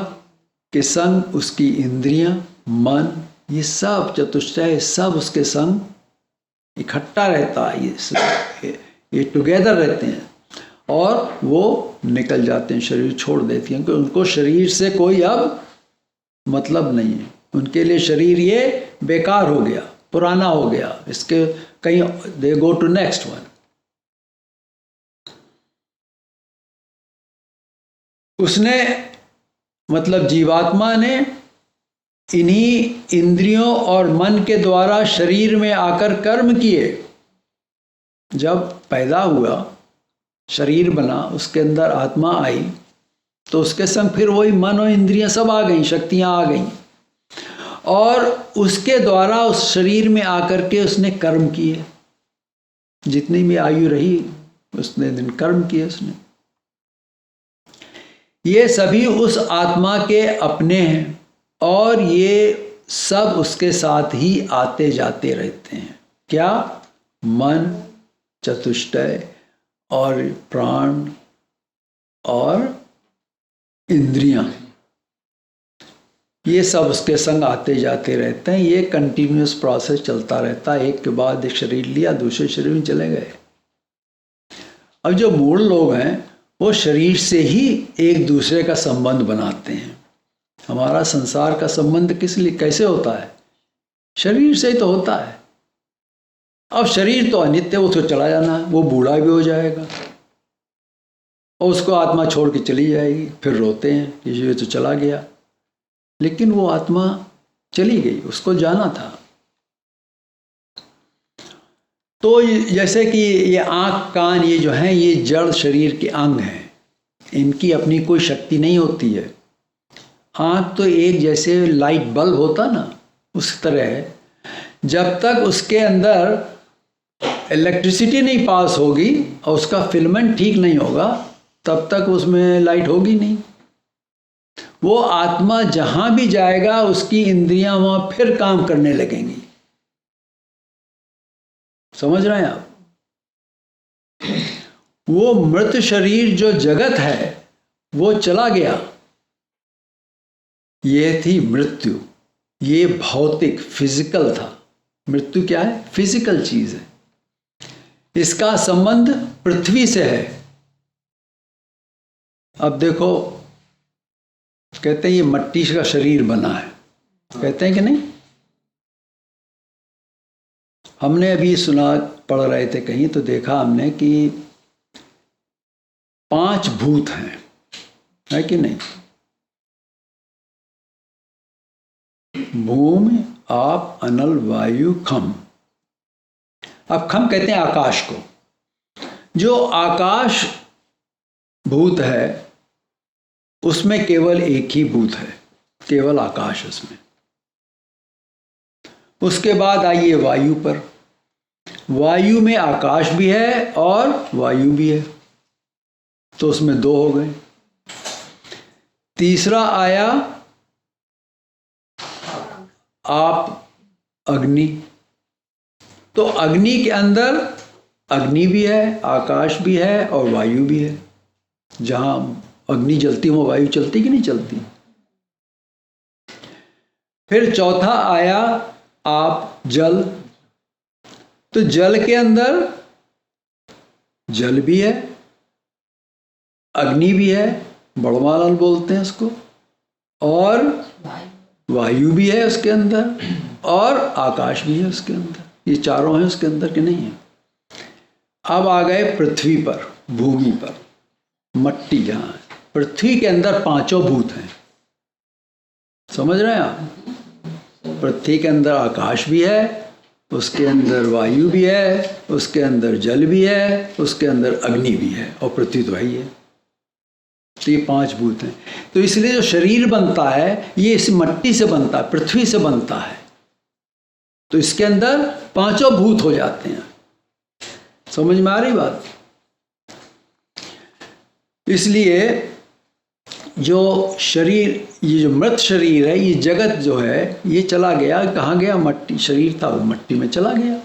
के संग उसकी इंद्रियां, मन, ये सब चतुष्टय सब उसके संग इकट्ठा रहता है, ये टुगेदर रहते हैं, और वो निकल जाते हैं, शरीर छोड़ देती हैं, क्योंकि उनको शरीर से कोई अब मतलब नहीं है, उनके लिए शरीर ये बेकार हो गया, पुराना हो गया, इसके कहीं दे गो टू नेक्स्ट वन। उसने मतलब जीवात्मा ने इन्हीं इंद्रियों और मन के द्वारा शरीर में आकर कर्म किए। जब पैदा हुआ, शरीर बना, उसके अंदर आत्मा आई, तो उसके संग फिर वही मन और इंद्रियां सब आ गई, शक्तियां आ गई, और उसके द्वारा उस शरीर में आकर के उसने कर्म किए, जितनी भी आयु रही उसने दिन कर्म किए उसने। ये सभी उस आत्मा के अपने हैं, और ये सब उसके साथ ही आते जाते रहते हैं। क्या? मन, चतुष्टय और प्राण और इंद्रियां, ये सब उसके संग आते जाते रहते हैं। ये कंटिन्यूस प्रोसेस चलता रहता है, एक के बाद एक शरीर लिया, दूसरे शरीर में चले गए। अब जो मूढ़ लोग हैं वो शरीर से ही एक दूसरे का संबंध बनाते हैं। हमारा संसार का संबंध किस लिए कैसे होता है? शरीर से ही तो होता है। अब शरीर तो अनित्य, वो तो चला जाना है, वो बूढ़ा भी हो जाएगा और उसको आत्मा छोड़ के चली जाएगी, फिर रोते हैं कि ये तो चला गया, लेकिन वो आत्मा चली गई, उसको जाना था। तो जैसे कि ये आँख कान ये जो हैं, ये जड़ शरीर के अंग हैं, इनकी अपनी कोई शक्ति नहीं होती है। आँख तो एक जैसे लाइट बल्ब होता ना, उस तरह है। जब तक उसके अंदर इलेक्ट्रिसिटी नहीं पास होगी और उसका फिलामेंट ठीक नहीं होगा, तब तक उसमें लाइट होगी नहीं। वो आत्मा जहाँ भी जाएगा, उसकी इंद्रियां वहाँ फिर काम करने लगेंगी। समझ रहे हैं आप? वो मृत शरीर जो जगत है वो चला गया, ये थी मृत्यु, ये भौतिक फिजिकल था। मृत्यु क्या है? फिजिकल चीज है। इसका संबंध पृथ्वी से है। अब देखो, कहते हैं ये मट्टी का शरीर बना है, कहते हैं कि नहीं? हमने अभी सुना, पढ़ रहे थे कहीं, तो देखा हमने कि 5 भूत हैं, है कि नहीं? भूमि, आप, अनल, वायु, खम। अब खम कहते हैं आकाश को। जो आकाश भूत है उसमें केवल एक ही भूत है, केवल आकाश उसमें। उसके बाद आइए वायु पर। वायु में आकाश भी है और वायु भी है, तो उसमें 2 हो गए। तीसरा आया आप, अग्नि। तो अग्नि के अंदर अग्नि भी है, आकाश भी है और वायु भी है। जहां अग्नि जलती है वो वायु चलती कि नहीं चलती? फिर चौथा आया आप, जल। तो जल के अंदर जल भी है, अग्नि भी है, बड़वानल बोलते हैं उसको, और वायु भी है उसके अंदर, और आकाश भी है उसके अंदर। ये चारों हैं उसके अंदर कि नहीं है? अब आ गए पृथ्वी पर, भूमि पर, मट्टी जहां है। पृथ्वी के अंदर 5 भूत हैं। समझ रहे हैं आप? पृथ्वी के अंदर आकाश भी है, उसके अंदर वायु भी है, उसके अंदर जल भी है, उसके अंदर अग्नि भी है, और पृथ्वी तो है ही है। तो ये 5 भूत हैं। तो इसलिए जो शरीर बनता है ये इस मिट्टी से बनता है, पृथ्वी से बनता है। तो इसके अंदर 5 भूत हो जाते हैं। समझ में आ रही बात? इसलिए जो शरीर, ये जो मृत शरीर है, ये जगत जो है ये चला गया, कहाँ गया? मट्टी, शरीर था वो मट्टी में चला गया।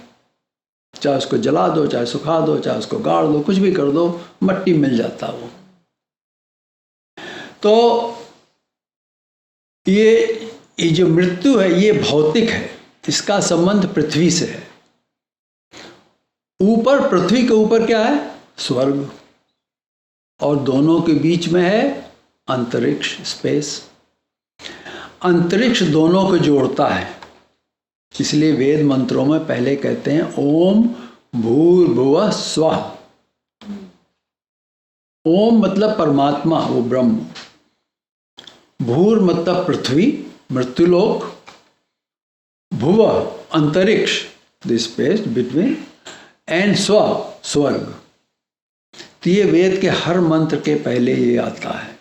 चाहे उसको जला दो, चाहे सुखा दो, चाहे उसको गाड़ दो, कुछ भी कर दो, मट्टी मिल जाता वो। तो ये जो मृत्यु है ये भौतिक है, इसका संबंध पृथ्वी से है। ऊपर, पृथ्वी के ऊपर क्या है? स्वर्ग, और दोनों के बीच में है अंतरिक्ष, स्पेस। अंतरिक्ष दोनों को जोड़ता है, इसलिए वेद मंत्रों में पहले कहते हैं ओम भूर्भुवः स्वः। ओम मतलब परमात्मा, वो ब्रह्म। भूर मतलब पृथ्वी, मृत्युलोक। भुव अंतरिक्ष, द स्पेस बिटवीन, एंड स्व स्वर्ग। तो ये वेद के हर मंत्र के पहले ये आता है।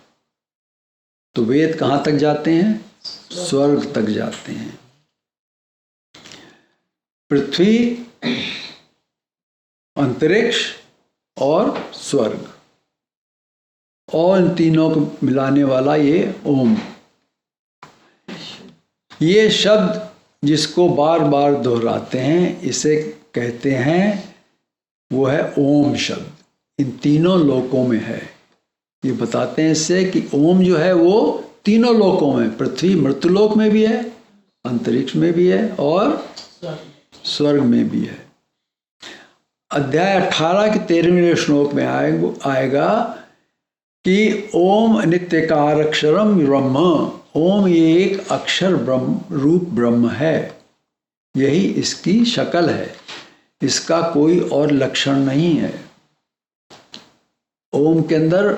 तो वेद कहाँ तक जाते हैं? स्वर्ग तक जाते हैं। पृथ्वी, अंतरिक्ष और स्वर्ग, और इन तीनों को मिलाने वाला ये ओम। ये शब्द जिसको बार बार दोहराते हैं इसे कहते हैं, वो है ओम शब्द। इन तीनों लोकों में है। ये बताते हैं इससे कि ओम जो है वो तीनों लोकों में, पृथ्वी मृत्युलोक में भी है, अंतरिक्ष में भी है, और स्वर्ग में भी है। अध्याय 18 के 13वें श्लोक में आएगा कि ओम नित्यकाराक्षरम ब्रह्म। ओम ये एक अक्षर ब्रह्म रूप ब्रह्म है, यही इसकी शक्ल है, इसका कोई और लक्षण नहीं है। ओम के अंदर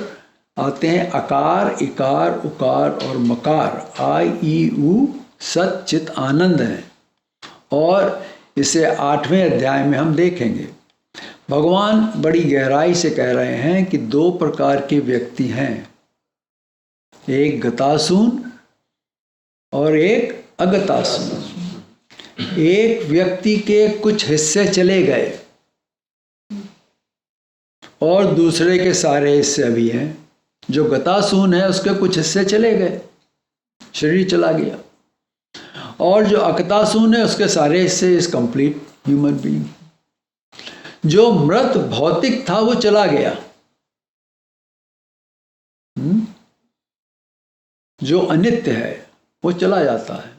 आते हैं अकार, इकार, उकार और मकार। आई ई उ सत चित आनंद है, और इसे 8वें अध्याय में हम देखेंगे। भगवान बड़ी गहराई से कह रहे हैं कि 2 प्रकार के व्यक्ति हैं, एक गतासून और एक अगतासून। एक व्यक्ति के कुछ हिस्से चले गए और दूसरे के सारे हिस्से अभी हैं। जो गतासून है उसके कुछ हिस्से चले गए, शरीर चला गया, और जो अगतासून है उसके सारे हिस्से इज कंप्लीट ह्यूमन बीइंग। जो मृत भौतिक था वो चला गया, जो अनित्य है वो चला जाता है।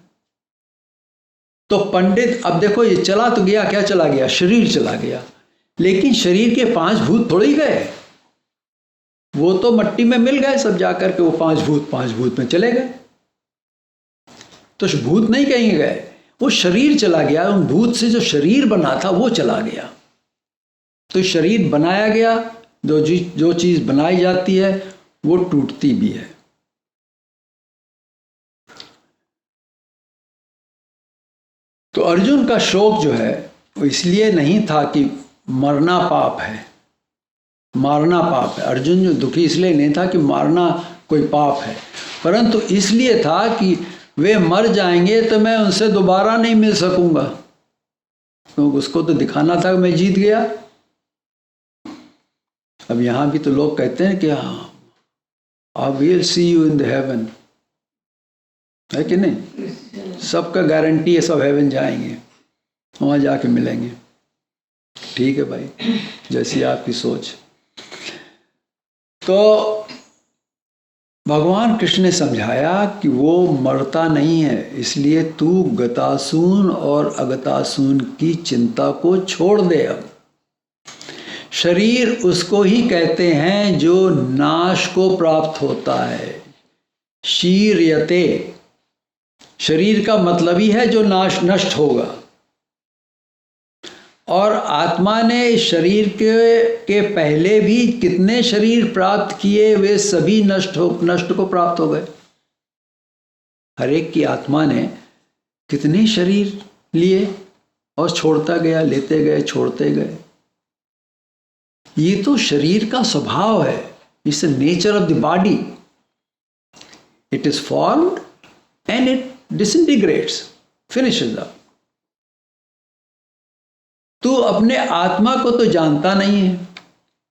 तो पंडित, अब देखो ये चला तो गया, क्या चला गया? शरीर चला गया, लेकिन शरीर के 5 भूत थोड़े ही गए, वो तो मट्टी में मिल गए सब जाकर के। वो 5 भूत में चले गए, तो भूत नहीं कहीं गए, वो शरीर चला गया। उन भूत से जो शरीर बना था वो चला गया। तो शरीर बनाया गया, जो चीज बनाई जाती है वो टूटती भी है। तो अर्जुन का शोक जो है वो इसलिए नहीं था कि मरना पाप है, मारना पाप है। अर्जुन जो दुखी इसलिए नहीं था कि मारना कोई पाप है, परंतु इसलिए था कि वे मर जाएंगे तो मैं उनसे दोबारा नहीं मिल सकूंगा, क्योंकि उसको तो दिखाना था कि मैं जीत गया। अब यहां भी तो लोग कहते हैं कि I will see you in the haven, है कि नहीं? सबका गारंटी है सब हेवन जाएंगे, वहां जाके मिलेंगे। ठीक है भाई, जैसी आपकी सोच। तो भगवान कृष्ण ने समझाया कि वो मरता नहीं है, इसलिए तू गतासून और अगतासून की चिंता को छोड़ दे। अब शरीर उसको ही कहते हैं जो नाश को प्राप्त होता है। शीर्यते, शरीर का मतलब ही है जो नष्ट होगा। और आत्मा ने शरीर के पहले भी कितने शरीर प्राप्त किए, वे सभी नष्ट को प्राप्त हो गए। हर एक की आत्मा ने कितने शरीर लिए और छोड़ता गया, लेते गए, छोड़ते गए। ये तो शरीर का स्वभाव है, it's the nature of the body. It is formed and it डिसइंटीग्रेट्स, finishes up. तू अपने आत्मा को तो जानता नहीं है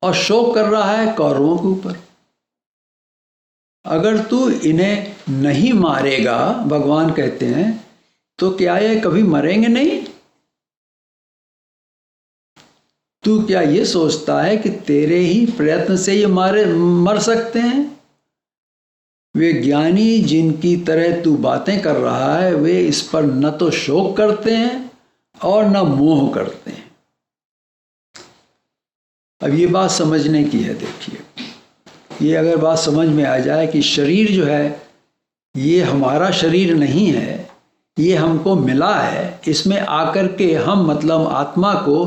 और शोक कर रहा है कौरवों के ऊपर। अगर तू इन्हें नहीं मारेगा, भगवान कहते हैं, तो क्या ये कभी मरेंगे नहीं? तू क्या ये सोचता है कि तेरे ही प्रयत्न से ये मर सकते हैं? वे ज्ञानी जिनकी तरह तू बातें कर रहा है, वे इस पर न तो शोक करते हैं और न मोह करते हैं। अब ये बात समझने की है। देखिए, ये अगर बात समझ में आ जाए कि शरीर जो है ये हमारा शरीर नहीं है, ये हमको मिला है, इसमें आकर के हम मतलब आत्मा को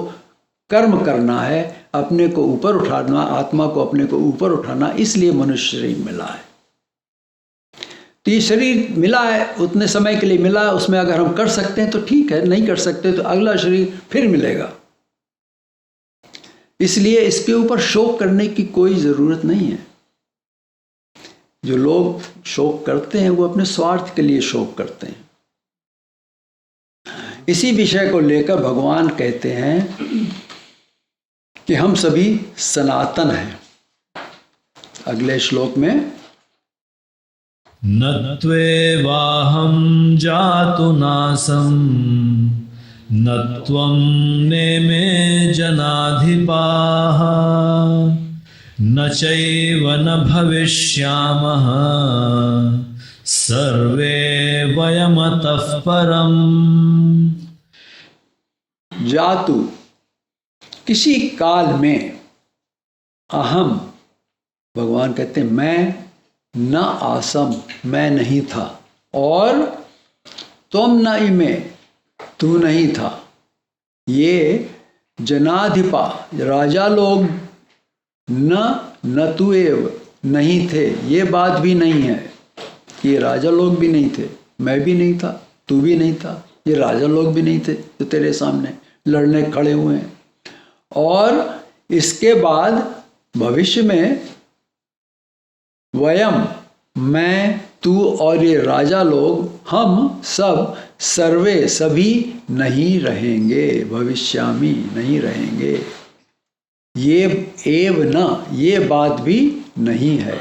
कर्म करना है, अपने को ऊपर उठाना, आत्मा को अपने को ऊपर उठाना, इसलिए मनुष्य शरीर मिला है। तो ये शरीर मिला है, उतने समय के लिए मिला है, उसमें अगर हम कर सकते हैं तो ठीक है, नहीं कर सकते तो अगला शरीर फिर मिलेगा। इसलिए इसके ऊपर शोक करने की कोई ज़रूरत नहीं है। जो लोग शोक करते हैं वो अपने स्वार्थ के लिए शोक करते हैं। इसी विषय को लेकर भगवान कहते हैं कि हम सभी सनातन हैं। अगले श्लोक में न त्वेवाहं जातु नासं न त्वं नेमे जनाधिपाः न चैव न भविष्यामः सर्वे वयमतः परम्। जातु किसी काल में, अहम भगवान कहते हैं मैं, न आसम मैं नहीं था, और तुम न इमे तू नहीं था। ये जनाधिपा राजा लोग न तू एव नहीं थे, ये बात भी नहीं है। ये राजा लोग भी नहीं थे, मैं भी नहीं था, तू भी नहीं था, ये राजा लोग भी नहीं थे जो तेरे सामने लड़ने खड़े हुए हैं। और इसके बाद भविष्य में वयम मैं, तू और ये राजा लोग, हम सब सर्वे सभी नहीं रहेंगे, भविष्यामी नहीं रहेंगे। ये एव न ये बात भी नहीं है।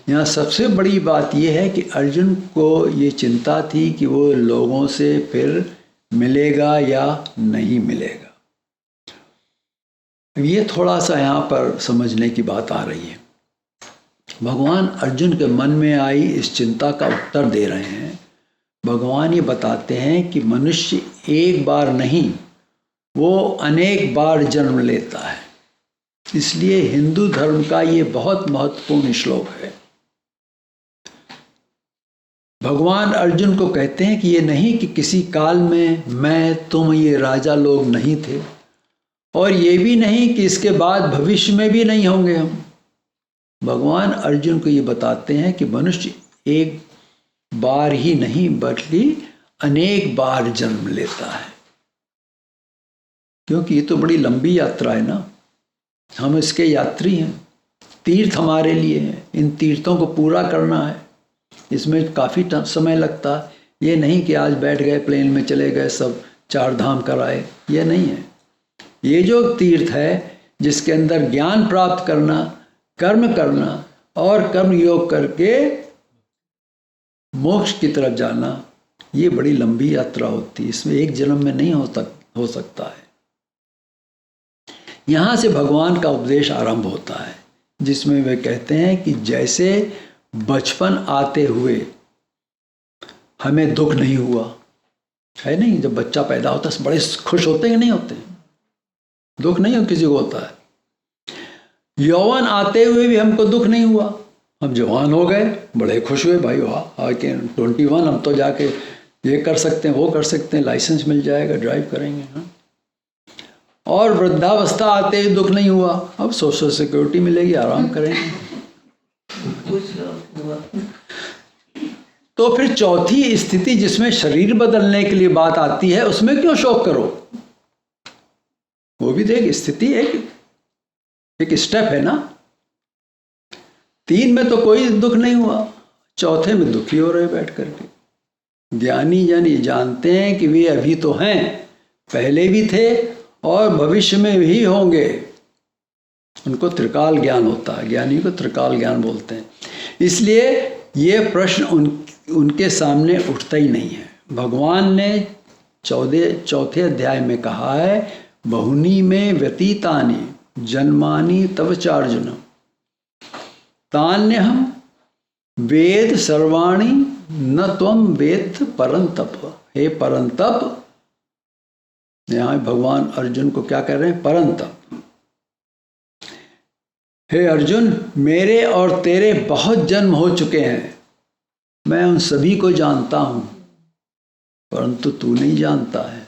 यहाँ सबसे बड़ी बात यह है कि अर्जुन को ये चिंता थी कि वो लोगों से फिर मिलेगा या नहीं मिलेगा। ये थोड़ा सा यहाँ पर समझने की बात आ रही है। भगवान अर्जुन के मन में आई इस चिंता का उत्तर दे रहे हैं। भगवान ये बताते हैं कि मनुष्य एक बार नहीं, वो अनेक बार जन्म लेता है। इसलिए हिंदू धर्म का ये बहुत महत्वपूर्ण श्लोक है। भगवान अर्जुन को कहते हैं कि ये नहीं कि किसी काल में मैं, तुम, ये राजा लोग नहीं थे, और ये भी नहीं कि इसके बाद भविष्य में भी नहीं होंगे हम। भगवान अर्जुन को ये बताते हैं कि मनुष्य एक बार ही नहीं बल्कि अनेक बार जन्म लेता है, क्योंकि ये तो बड़ी लंबी यात्रा है ना। हम इसके यात्री हैं, तीर्थ हमारे लिए हैं, इन तीर्थों को पूरा करना है, इसमें काफ़ी समय लगता है। ये नहीं कि आज बैठ गए प्लेन में चले गए सब 4 धाम कराए, ये नहीं है। ये जो तीर्थ है जिसके अंदर ज्ञान प्राप्त करना, कर्म करना और कर्म योग करके मोक्ष की तरफ जाना, ये बड़ी लंबी यात्रा होती है। इसमें एक जन्म में नहीं हो सकता है। यहाँ से भगवान का उपदेश आरंभ होता है, जिसमें वे कहते हैं कि जैसे बचपन आते हुए हमें दुख नहीं हुआ है, नहीं, जब बच्चा पैदा होता है बड़े खुश होते हैं, नहीं होते, दुख नहीं हो किसी को होता है। यौवन आते हुए भी हमको दुख नहीं हुआ, हम जवान हो गए बड़े खुश हुए, भाई वाह आके 21 हम तो जाके ये कर सकते हैं, वो कर सकते हैं, लाइसेंस मिल जाएगा, ड्राइव करेंगे। हाँ, और वृद्धावस्था आते ही दुख नहीं हुआ, अब सोशल सिक्योरिटी मिलेगी, आराम करेंगे। तो फिर चौथी स्थिति जिसमें शरीर बदलने के लिए बात आती है, उसमें क्यों शोक करो? वो भी तो एक स्थिति, एक स्टेप है ना। 3 में तो कोई दुख नहीं हुआ, चौथे में दुखी हो रहे बैठ करके। ज्ञानी जन ये जानते हैं कि वे अभी तो हैं, पहले भी थे और भविष्य में भी होंगे। उनको त्रिकाल ज्ञान होता है, ज्ञानी को त्रिकाल ज्ञान बोलते हैं। इसलिए ये प्रश्न उनके सामने उठता ही नहीं है। भगवान ने चौथे अध्याय में कहा है, बहुनी में व्यतीतानि जन्मानि तव चार्जुन तान्यहम वेद सर्वाणि न त्वम वेद परंतप। हे परंतप, यहाँ भगवान अर्जुन को क्या कह रहे हैं? परंतप। हे अर्जुन, मेरे और तेरे बहुत जन्म हो चुके हैं, मैं उन सभी को जानता हूं, परंतु तू नहीं जानता है।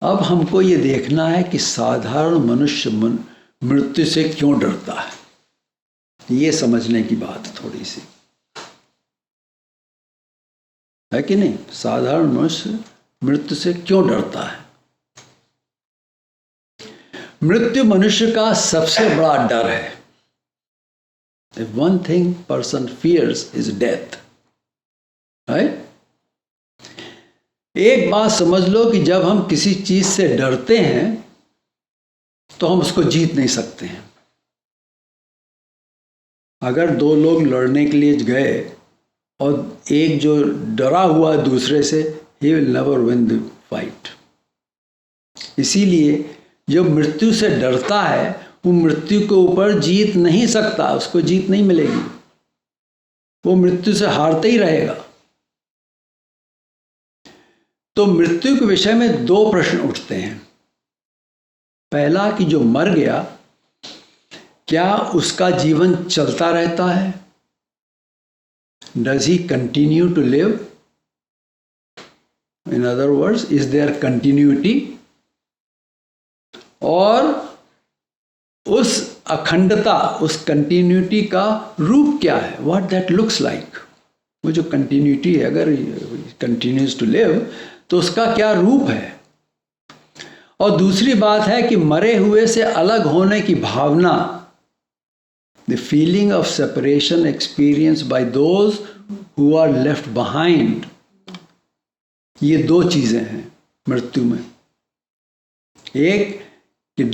अब हमको ये देखना है कि साधारण मनुष्य मृत्यु से क्यों डरता है। ये समझने की बात थोड़ी सी है कि नहीं। साधारण मनुष्य मृत्यु से क्यों डरता है? मृत्यु मनुष्य का सबसे बड़ा डर है। If one thing person fears is death, right? एक बात समझ लो कि जब हम किसी चीज से डरते हैं तो हम उसको जीत नहीं सकते हैं। अगर 2 लोग लड़ने के लिए गए और एक जो डरा हुआ दूसरे से, he will never win the fight। इसीलिए जो मृत्यु से डरता है वो मृत्यु के ऊपर जीत नहीं सकता, उसको जीत नहीं मिलेगी, वो मृत्यु से हारते ही रहेगा। तो मृत्यु के विषय में 2 प्रश्न उठते हैं। पहला कि जो मर गया, क्या उसका जीवन चलता रहता है? Does he continue to live? In other words, is there continuity? और उस अखंडता, उस कंटिन्यूटी का रूप क्या है? What that looks like? वो जो कंटिन्यूटी है, अगर continues to live, तो उसका क्या रूप है? और दूसरी बात है कि मरे हुए से अलग होने की भावना, the feeling of separation experienced by those who are left behind, ये 2 चीजें हैं मृत्यु में। एक कि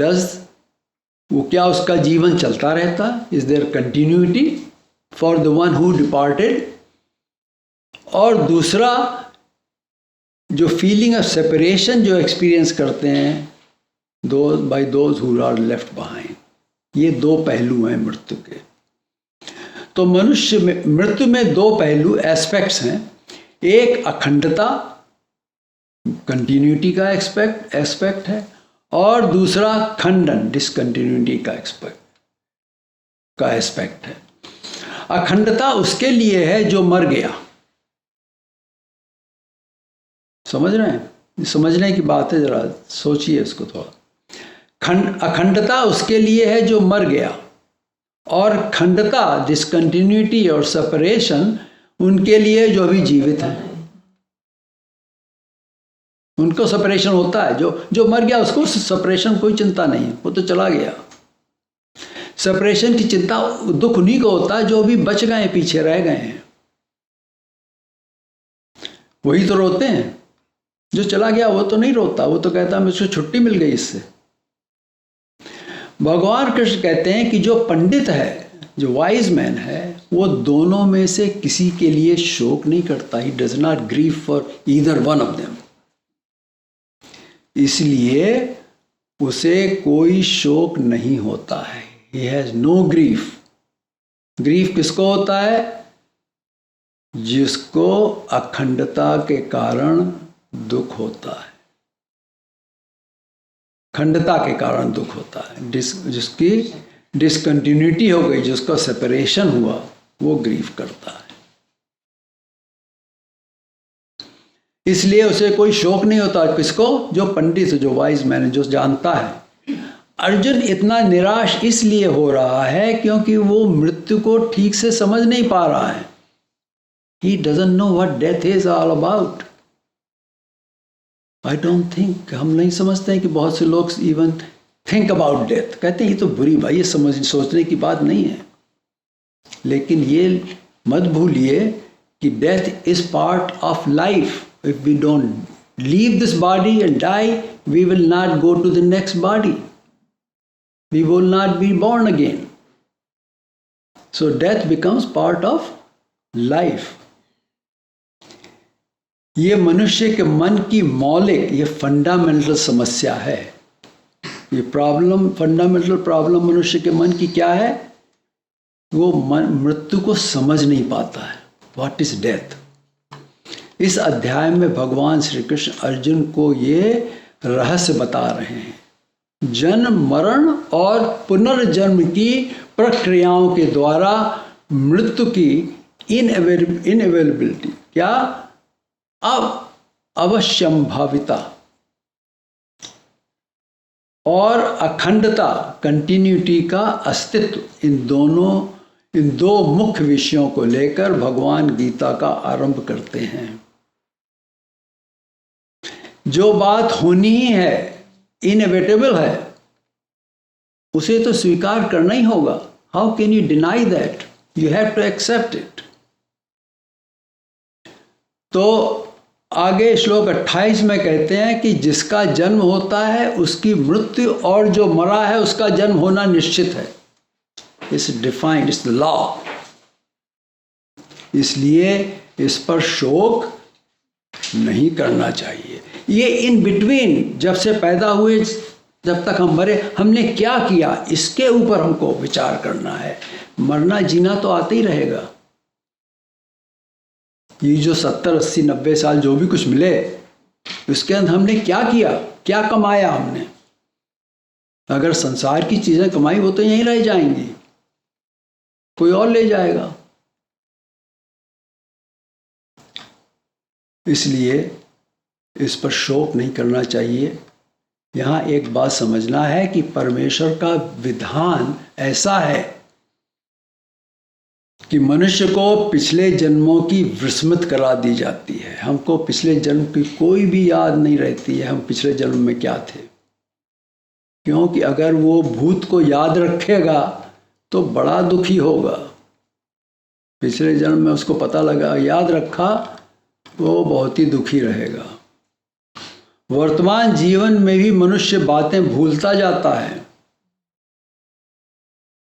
वो क्या उसका जीवन चलता रहता, is there continuity for the one who departed, और दूसरा जो फीलिंग ऑफ सेपरेशन जो एक्सपीरियंस करते हैं by those who are left behind. ये 2 पहलू हैं मृत्यु के। तो मनुष्य में मृत्यु में 2 पहलू एस्पेक्ट्स हैं। एक अखंडता, कंटिन्यूटी का एस्पेक्ट है, और दूसरा खंडन, डिसकंटिन्यूटी का एस्पेक्ट है। अखंडता उसके लिए है जो मर गया। समझ रहे हैं? समझने की बात है, जरा सोचिए इसको थोड़ा। अखंडता उसके लिए है जो मर गया, और खंडता, डिसकंटिन्यूटी और सेपरेशन उनके लिए जो अभी जीवित हैं। उनको सेपरेशन होता है, जो मर गया उसको सेपरेशन कोई चिंता नहीं, वो तो चला गया। सेपरेशन की चिंता, दुख उन्हीं को होता है जो अभी बच गए, पीछे रह गए हैं, वही तो रोते हैं। जो चला गया वो तो नहीं रोता, वो तो कहता मुझको छुट्टी मिल गई इससे। भगवान कृष्ण कहते हैं कि जो पंडित है, जो वाइज मैन है, वो दोनों में से किसी के लिए शोक नहीं करता। He does not grieve for either one of them. इसलिए उसे कोई शोक नहीं होता है। He has no grief. Grief किसको होता है? जिसको अखंडता के कारण दुख होता है, खंडता के कारण दुख होता है। जिसकी डिसकंटिन्यूटी हो गई, जिसका सेपरेशन हुआ, वो ग्रीफ करता है। इसलिए उसे कोई शोक नहीं होता। किसको? जो पंडित, जो वाइज मैन, जो जानता है। अर्जुन इतना निराश इसलिए हो रहा है क्योंकि वो मृत्यु को ठीक से समझ नहीं पा रहा है। He doesn't know what death is all about. I don't think, हम नहीं समझते हैं कि बहुत से लोग even think about death, कहते हैं ये तो बुरी भाई, ये सोचने की बात नहीं है। लेकिन ये मत भूलिए कि death is part of life. If we don't leave this body and die, we will not go to the next body. We will not be born again. So death becomes part of life. ये मनुष्य के मन की मौलिक, ये fundamental समस्या है। ये प्रॉब्लम, फंडामेंटल प्रॉब्लम मनुष्य के मन की क्या है? वो मृत्यु को समझ नहीं पाता है। What is death? इस अध्याय में भगवान श्री कृष्ण अर्जुन को ये रहस्य बता रहे हैं। जन्म, मरण और पुनर्जन्म की प्रक्रियाओं के द्वारा मृत्यु की इनएवेलेबिलिटी, क्या अवश्यंभाविता और अखंडता, कंटिन्यूटी का अस्तित्व, इन दो मुख्य विषयों को लेकर भगवान गीता का आरंभ करते हैं। जो बात होनी ही है, इनएविटेबल है, उसे तो स्वीकार करना ही होगा। How can you deny that? You have to accept it. तो आगे श्लोक 28 में कहते हैं कि जिसका जन्म होता है उसकी मृत्यु, और जो मरा है उसका जन्म होना निश्चित है। It's defined, it's the law. इसलिए इस पर शोक नहीं करना चाहिए। ये इन बिटवीन, जब से पैदा हुए जब तक हम मरे, हमने क्या किया, इसके ऊपर हमको विचार करना है। मरना जीना तो आते ही रहेगा। ये जो 70, 80, 90 साल जो भी कुछ मिले, उसके अंदर हमने क्या किया, क्या कमाया हमने? अगर संसार की चीजें कमाई, वो तो यहीं रह जाएंगी, कोई और ले जाएगा। इसलिए इस पर शोक नहीं करना चाहिए। यहाँ एक बात समझना है कि परमेश्वर का विधान ऐसा है कि मनुष्य को पिछले जन्मों की विस्मृत करा दी जाती है। हमको पिछले जन्म की कोई भी याद नहीं रहती है, हम पिछले जन्म में क्या थे। क्योंकि अगर वो भूत को याद रखेगा तो बड़ा दुखी होगा। पिछले जन्म में उसको पता लगा, याद रखा, वो बहुत ही दुखी रहेगा। वर्तमान जीवन में भी मनुष्य बातें भूलता जाता है।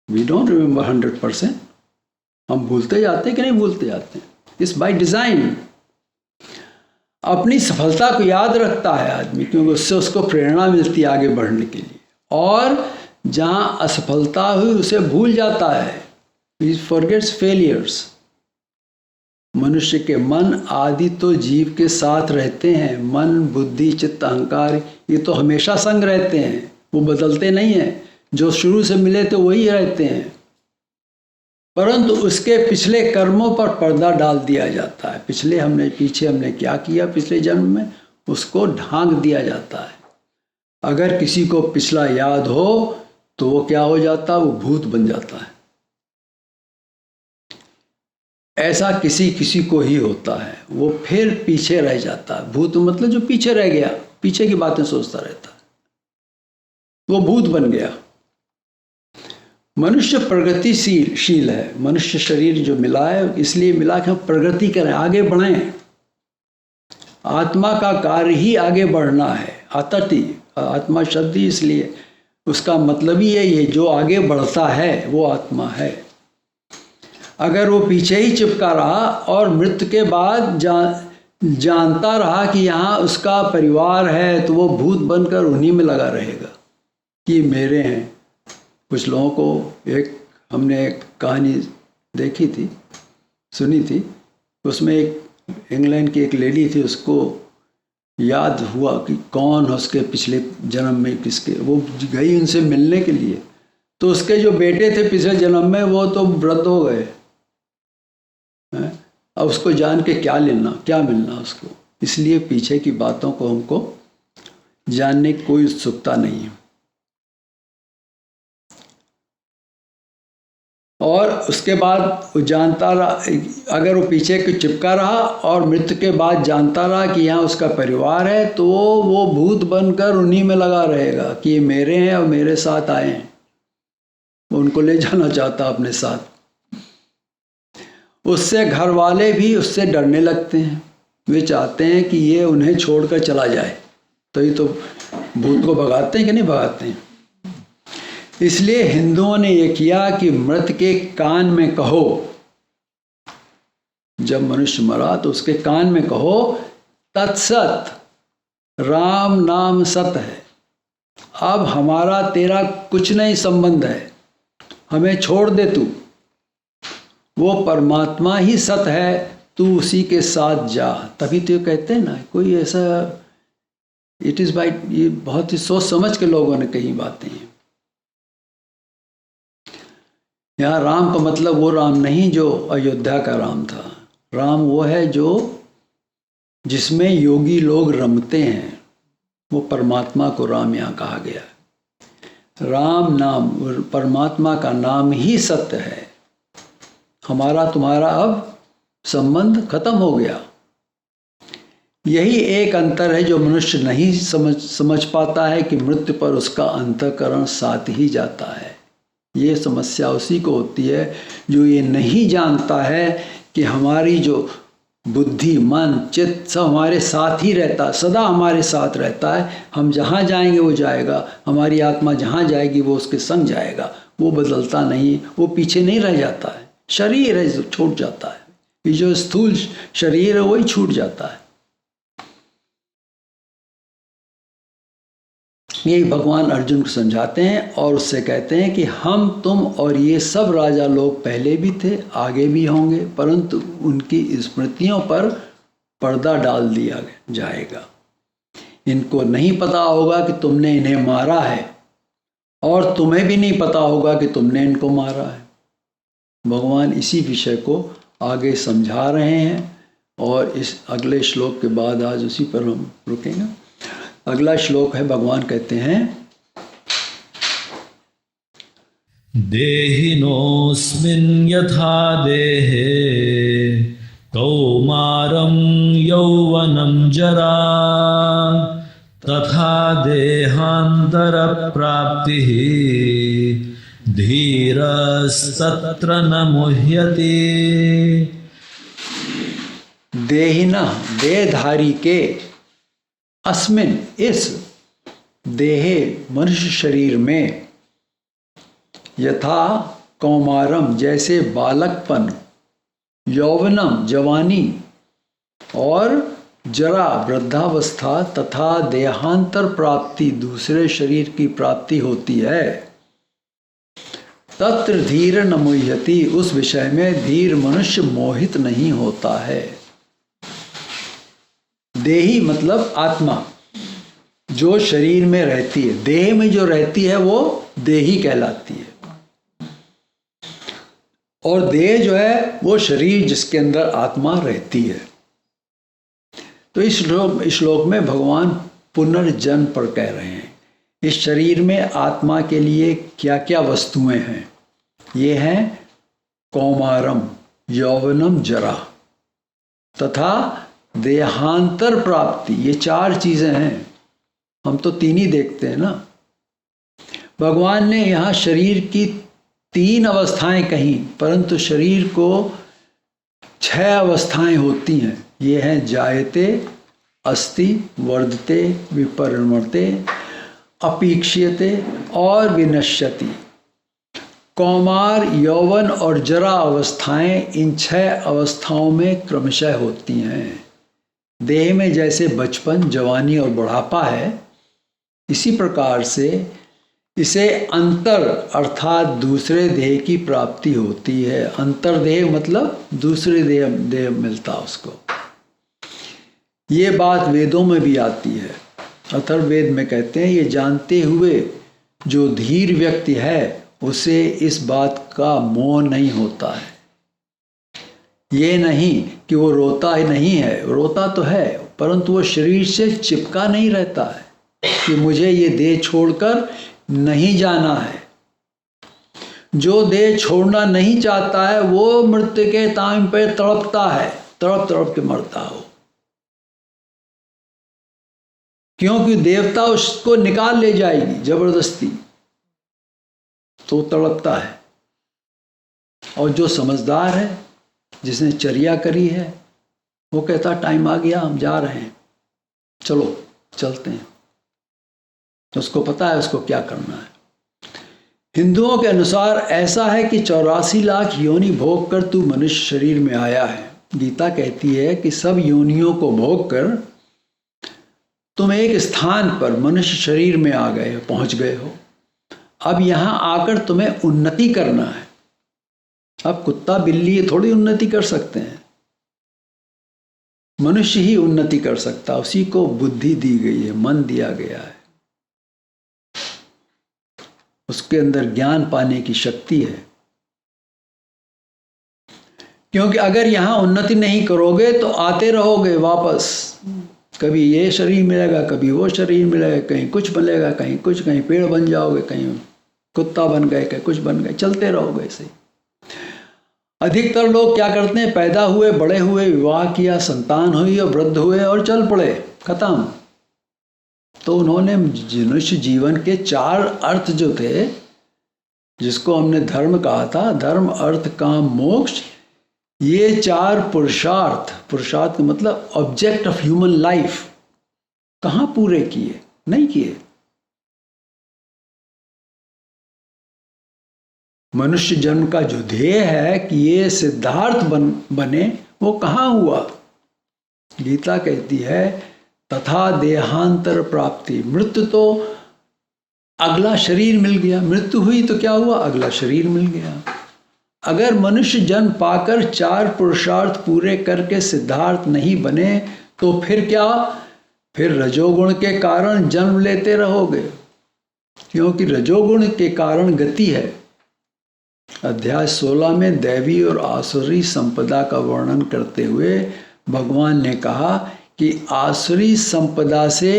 We don't remember 100%। हम भूलते जाते हैं कि नहीं भूलते जाते हैं? इस बाय डिजाइन। अपनी सफलता को याद रखता है आदमी, क्योंकि उससे उसको प्रेरणा मिलती है आगे बढ़ने के लिए। और जहां असफलता हुई उसे भूल जाता है। He forgets failures। मनुष्य के मन आदि तो जीव के साथ रहते हैं। मन, बुद्धि, चित्त, अहंकार, ये तो हमेशा संग रहते हैं, वो बदलते नहीं हैं। जो शुरू से मिले थे वही रहते हैं, परंतु उसके पिछले कर्मों पर पर्दा डाल दिया जाता है। पीछे हमने क्या किया पिछले जन्म में, उसको ढांक दिया जाता है। अगर किसी को पिछला याद हो तो वो क्या हो जाता है, वो भूत बन जाता है। ऐसा किसी को ही होता है, वो फिर पीछे रह जाता है। भूत मतलब जो पीछे रह गया, पीछे की बातें सोचता रहता है, वो भूत बन गया। मनुष्य प्रगतिशील है। मनुष्य शरीर जो मिला है इसलिए मिला कि हम प्रगति करें, आगे बढ़ें। आत्मा का कार्य ही आगे बढ़ना है। अतति, आत्मा शब्द ही इसलिए, उसका मतलब ही यही है, जो आगे बढ़ता है वो आत्मा है। अगर वो पीछे ही चिपका रहा और मृत्यु के बाद जानता रहा कि यहाँ उसका परिवार है, तो वो भूत बनकर उन्हीं में लगा रहेगा कि मेरे हैं। कुछ लोगों को हमने एक कहानी देखी थी, सुनी थी। उसमें एक इंग्लैंड की एक लेडी थी, उसको याद हुआ कि कौन है उसके पिछले जन्म में किसके, वो गई उनसे मिलने के लिए। तो उसके जो बेटे थे पिछले जन्म में, वो तो वृद्ध हो गए। अब उसको जान के क्या मिलना उसको। इसलिए पीछे की बातों को हमको जानने की कोई उत्सुकता नहीं है। और उसके बाद वो जानता रहा, अगर वो पीछे के चिपका रहा और मृत्यु के बाद जानता रहा कि यहाँ उसका परिवार है, तो वो भूत बनकर उन्हीं में लगा रहेगा कि ये मेरे हैं और मेरे साथ आए हैं। वो उनको ले जाना चाहता अपने साथ। उससे घर वाले भी उससे डरने लगते हैं। वे चाहते हैं कि ये उन्हें छोड़कर चला जाए, तो ये तो भूत को भगाते हैं कि नहीं भगाते हैं। इसलिए हिंदुओं ने ये किया कि मृत के कान में कहो, जब मनुष्य मरा तो उसके कान में कहो, तत्सत, राम नाम सत है, अब हमारा तेरा कुछ नहीं संबंध है, हमें छोड़ दे तू, वो परमात्मा ही सत है, तू उसी के साथ जा। तभी तो कहते हैं ना, कोई ऐसा इट इज़ बाई, ये बहुत ही सोच समझ के लोगों ने कही बातें हैं। यहाँ राम का मतलब वो राम नहीं जो अयोध्या का राम था। राम वो है जो जिसमें योगी लोग रमते हैं, वो परमात्मा को राम यहाँ कहा गया है। राम नाम, परमात्मा का नाम ही सत्य है। हमारा तुम्हारा अब संबंध खत्म हो गया। यही एक अंतर है जो मनुष्य नहीं समझ पाता है कि मृत्यु पर उसका अंतःकरण साथ ही जाता है। ये समस्या उसी को होती है जो ये नहीं जानता है कि हमारी जो बुद्धि, मन, चित्त सब हमारे साथ ही रहता है, सदा हमारे साथ रहता है। हम जहाँ जाएंगे वो जाएगा, हमारी आत्मा जहाँ जाएगी वो उसके संग जाएगा। वो बदलता नहीं, वो पीछे नहीं रह जाता है। शरीर है जो छूट जाता है, ये जो स्थूल शरीर है वही छूट जाता है। यही भगवान अर्जुन को समझाते हैं और उससे कहते हैं कि हम, तुम और ये सब राजा लोग पहले भी थे, आगे भी होंगे, परंतु उनकी स्मृतियों पर पर्दा डाल दिया जाएगा। इनको नहीं पता होगा कि तुमने इन्हें मारा है और तुम्हें भी नहीं पता होगा कि तुमने इनको मारा है। भगवान इसी विषय को आगे समझा रहे हैं और इस अगले श्लोक के बाद आज उसी पर हम रुकेंगे। अगला श्लोक है, भगवान कहते हैं, देहिनोऽस्मिन् यथा देहे कौमारं यौवनं जरा तथा देहान्तरप्राप्तिः धीरस्तत्र न मुह्यते। देहिना, देहधारी के, अस्मिन, इस, देहे मनुष्य शरीर में, यथा कौमारम, जैसे बालकपन, यौवनम, जवानी, और जरा, वृद्धावस्था, तथा देहांतर प्राप्ति, दूसरे शरीर की प्राप्ति होती है। तत्र धीर न मुह्यति, उस विषय में धीर मनुष्य मोहित नहीं होता है। देही मतलब आत्मा जो शरीर में रहती है, देह में जो रहती है वो देही कहलाती है। और देह जो है वो शरीर जिसके अंदर आत्मा रहती है। तो इस श्लोक में भगवान पुनर्जन्म पर कह रहे हैं। इस शरीर में आत्मा के लिए क्या क्या वस्तुएं हैं? ये हैं कौमारम, यौवनम, जरा तथा देहांतर प्राप्ति। ये चार चीजें हैं। हम तो तीन ही देखते हैं ना। भगवान ने यहाँ शरीर की तीन अवस्थाएं कहीं, परंतु शरीर को 6 अवस्थाएं होती हैं। ये हैं जायते, अस्ति, वर्धते, विपरिणमते, अपीक्ष्यते और विनश्यति। कौमार, यौवन और जरा अवस्थाएं इन 6 अवस्थाओं में क्रमशः होती हैं। देह में जैसे बचपन, जवानी और बुढ़ापा है, इसी प्रकार से इसे अंतर अर्थात दूसरे देह की प्राप्ति होती है। अंतर्देह मतलब दूसरे देह मिलता उसको। ये बात वेदों में भी आती है। अथर्ववेद में कहते हैं, ये जानते हुए जो धीर व्यक्ति है उसे इस बात का मोह नहीं होता है। ये नहीं कि वो रोता ही नहीं है, रोता तो है, परंतु वो शरीर से चिपका नहीं रहता है कि मुझे ये देह छोड़कर नहीं जाना है। जो देह छोड़ना नहीं चाहता है वो मृत्यु के टाइम पे तड़पता है, तड़प तड़प के मरता हो, क्योंकि देवता उसको निकाल ले जाएगी जबरदस्ती, तो तड़पता है। और जो समझदार है, जिसने चर्या करी है, वो कहता टाइम आ गया, हम जा रहे हैं, चलो चलते हैं। उसको पता है उसको क्या करना है। हिंदुओं के अनुसार ऐसा है कि 84 लाख योनि भोग कर तू मनुष्य शरीर में आया है। गीता कहती है कि सब योनियों को भोग कर तुम एक स्थान पर मनुष्य शरीर में आ गए, पहुंच गए हो। अब यहां आकर तुम्हें उन्नति करना है। अब कुत्ता बिल्ली ये थोड़ी उन्नति कर सकते हैं, मनुष्य ही उन्नति कर सकता, उसी को बुद्धि दी गई है, मन दिया गया है, उसके अंदर ज्ञान पाने की शक्ति है। क्योंकि अगर यहां उन्नति नहीं करोगे तो आते रहोगे वापस, कभी ये शरीर मिलेगा, कभी वो शरीर मिलेगा, कहीं कुछ मिलेगा, कहीं कुछ, कहीं पेड़ बन जाओगे, कहीं कुत्ता बन गए, कहीं कुछ बन गए, चलते रहोगे ऐसे। अधिकतर लोग क्या करते हैं, पैदा हुए, बड़े हुए, विवाह किया, संतान हुई और वृद्ध हुए और चल पड़े, खत्म। तो उन्होंने मनुष्य जीवन के 4 अर्थ जो थे, जिसको हमने धर्म कहा था, धर्म अर्थ काम मोक्ष, ये 4 पुरुषार्थ, पुरुषार्थ का मतलब ऑब्जेक्ट ऑफ ह्यूमन लाइफ, कहाँ पूरे किए? नहीं किए। मनुष्य जन्म का जो ध्येय है कि ये सिद्धार्थ बने, वो कहाँ हुआ? गीता कहती है तथा देहांतर प्राप्ति, मृत्यु तो अगला शरीर मिल गया, मृत्यु हुई तो क्या हुआ, अगला शरीर मिल गया। अगर मनुष्य जन्म पाकर 4 पुरुषार्थ पूरे करके सिद्धार्थ नहीं बने तो फिर क्या, फिर रजोगुण के कारण जन्म लेते रहोगे, क्योंकि रजोगुण के कारण गति है। अध्याय 16 में दैवी और आसुरी संपदा का वर्णन करते हुए भगवान ने कहा कि आसुरी संपदा से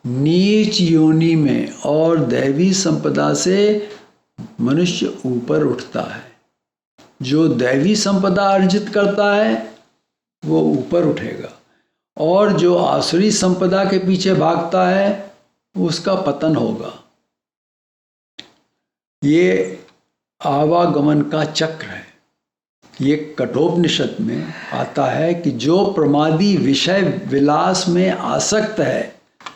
नीच योनि में और दैवी संपदा से मनुष्य ऊपर उठता है। जो दैवी संपदा अर्जित करता है वो ऊपर उठेगा, और जो आसुरी संपदा के पीछे भागता है उसका पतन होगा। ये आवागमन का चक्र है। ये कठोपनिषद में आता है कि जो प्रमादी विषय विलास में आसक्त है,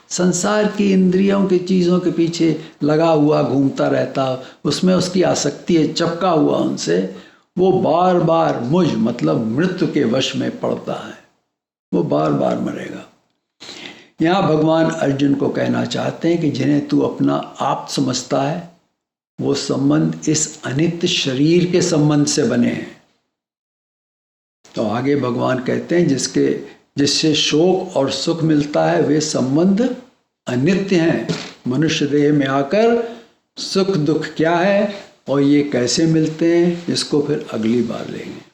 संसार की इंद्रियों की चीज़ों के पीछे लगा हुआ घूमता रहता, उसमें उसकी आसक्ति है, चपका हुआ उनसे, वो बार बार मुझ मतलब मृत्यु के वश में पड़ता है, वो बार बार मरेगा। यहाँ भगवान अर्जुन को कहना चाहते हैं कि जिन्हें तू अपना आप समझता है वो संबंध इस अनित्य शरीर के संबंध से बने हैं। तो आगे भगवान कहते हैं जिससे शोक और सुख मिलता है वे संबंध अनित्य हैं। मनुष्य देह में आकर सुख दुख क्या है और ये कैसे मिलते हैं, इसको फिर अगली बार लेंगे।